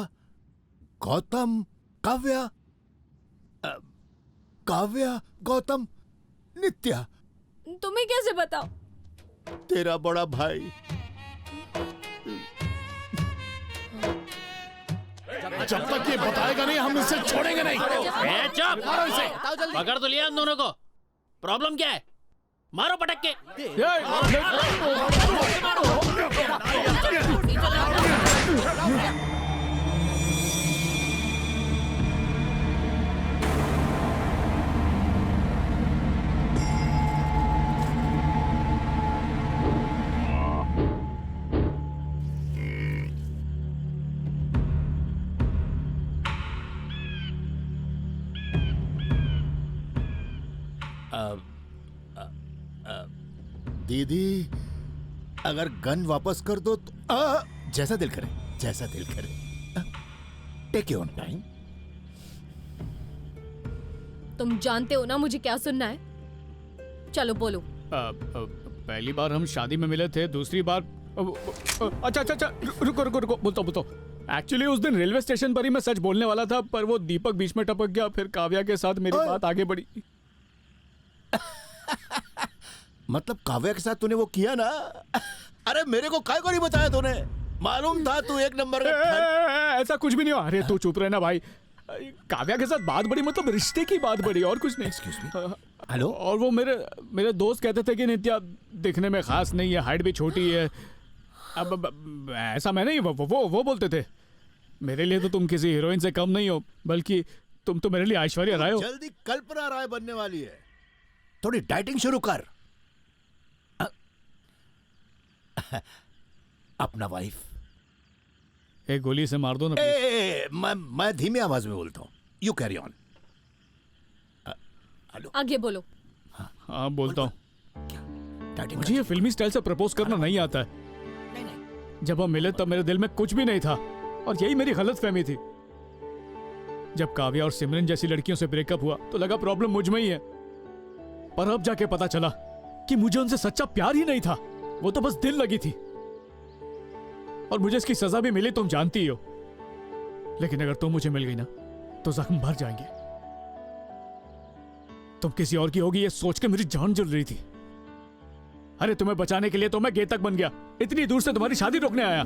गौतम, काव्या, काव्या, गौतम, नित्या। तुम्हें कैसे बताओ? तेरा बड़ा भाई। जब तक ये बताएगा नहीं हम इसे छोड़ेंगे नहीं। चुप, मारो इसे। पकड़ तो लिया उन दोनों को। प्रॉब्लम क्या है? मारो पटक के। दीदी, अगर गन वापस कर दो तो जैसा दिल करे, जैसा दिल करे। Take your time. तुम जानते हो ना मुझे क्या सुनना है। चलो बोलो। पहली बार हम शादी में मिले थे, दूसरी बार अच्छा रुको बोलता एक्चुअली उस दिन रेलवे स्टेशन पर ही मैं सच बोलने वाला था, पर वो दीपक बीच में टपक गया। फिर काव्या के साथ मेरी बात आगे बढ़ी। मतलब काव्या के साथ तूने वो किया ना? अरे मेरे को काय को नहीं बताया तूने? मालूम था तू एक नंबर का। ऐसा कुछ भी नहीं हुआ। अरे तू चुप रहना भाई। काव्या के साथ बात बढ़ी, मतलब रिश्ते की बात बढ़ी और कुछ नहीं। Excuse me. हेलो। और वो मेरे दोस्त कहते थे कि नित्या दिखने में खास नहीं है, हाइट भी छोटी है। अब ऐसा मैं नहीं, वो बोलते थे। मेरे लिए तो तुम किसी हीरोइन से कम नहीं हो, बल्कि तुम तो मेरे लिए ऐश्वर्या राय हो। जल्दी कल्पना राय बनने वाली है। थोड़ी डाइटिंग शुरू कर। अपना वाइफ एक गोली से मार दो ना। मैं धीमी आवाज में बोलता हूँ। You carry on. हेलो। आगे बोलो। हाँ बोलता हूँ। मुझे ये फिल्मी स्टाइल से प्रपोज करना नहीं आता है। जब हम मिले तब मेरे दिल में कुछ भी नहीं था, और यही मेरी गलतफहमी थी। जब काव्या और सिमरन जैसी लड़कियों से ब्रेकअप हुआ तो लगा प्रॉब्लम मुझ में ही है, पर अब जाके पता चला कि मुझे उनसे सच्चा प्यार ही नहीं था, वो तो बस दिल लगी थी। और मुझे इसकी सजा भी मिली, तुम जानती ही हो। लेकिन अगर तुम मुझे मिल गई ना तो जख्म भर जाएंगे। तुम किसी और की होगी ये सोच के मेरी जान जल रही थी। अरे तुम्हें बचाने के लिए तो मैं गेतक बन गया, इतनी दूर से तुम्हारी शादी रोकने आया।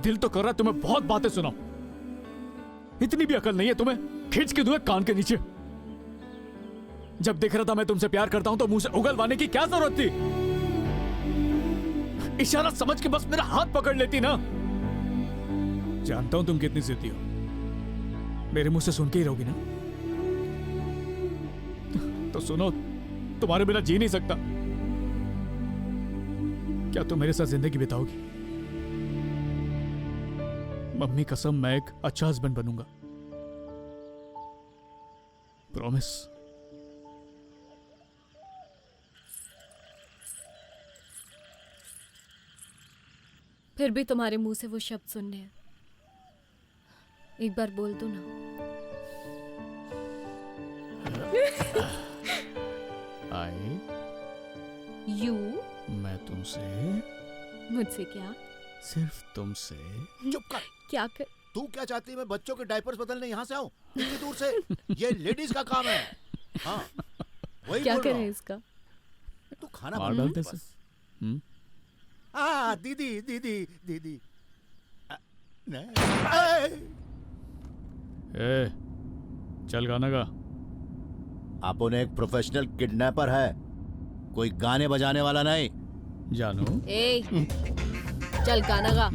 दिल तो कर रहा तुम्हें बहुत बातें सुनाऊं, इतनी भी अकल नहीं है तुम्हें, खींच के दूं कान के नीचे। जब दिख रहा था मैं तुमसे प्यार करता हूं तो मुंह से उगलवाने की क्या जरूरत थी? इशारा समझ के बस मेरा हाथ पकड़ लेती ना। जानता हूं तुम कितनी जिद्दी हो, मेरे मुंह से सुन के ही रहोगी ना? तो सुनो, तुम्हारे बिना जी नहीं सकता। क्या तुम मेरे साथ जिंदगी बिताओगी? मम्मी कसम, मैं एक अच्छा हस्बैंड बनूंगा। प्रॉमिस। फिर भी तुम्हारे मुंह से वो शब्द सुनने हैं। एक बार बोल दो ना। आई यू मैं तुमसे मुझसे क्या? सिर्फ तुमसे चुप कर। क्या कर? तू क्या चाहती है मैं बच्चों के डायपर्स बदलने यहाँ से आऊँ? इतनी दूर से? ये लेडीज का काम है। हाँ वही क्या बोल रहा करें हूँ। इसका? तू खाना मार बना डालते बस। से हाँ दीदी दीदी दीदी नहीं। ए चल गाना गा। अपन एक प्रोफेशनल किडनैपर है, कोई गाने बजाने वाला नहीं। जानू ए, चल गाना गा।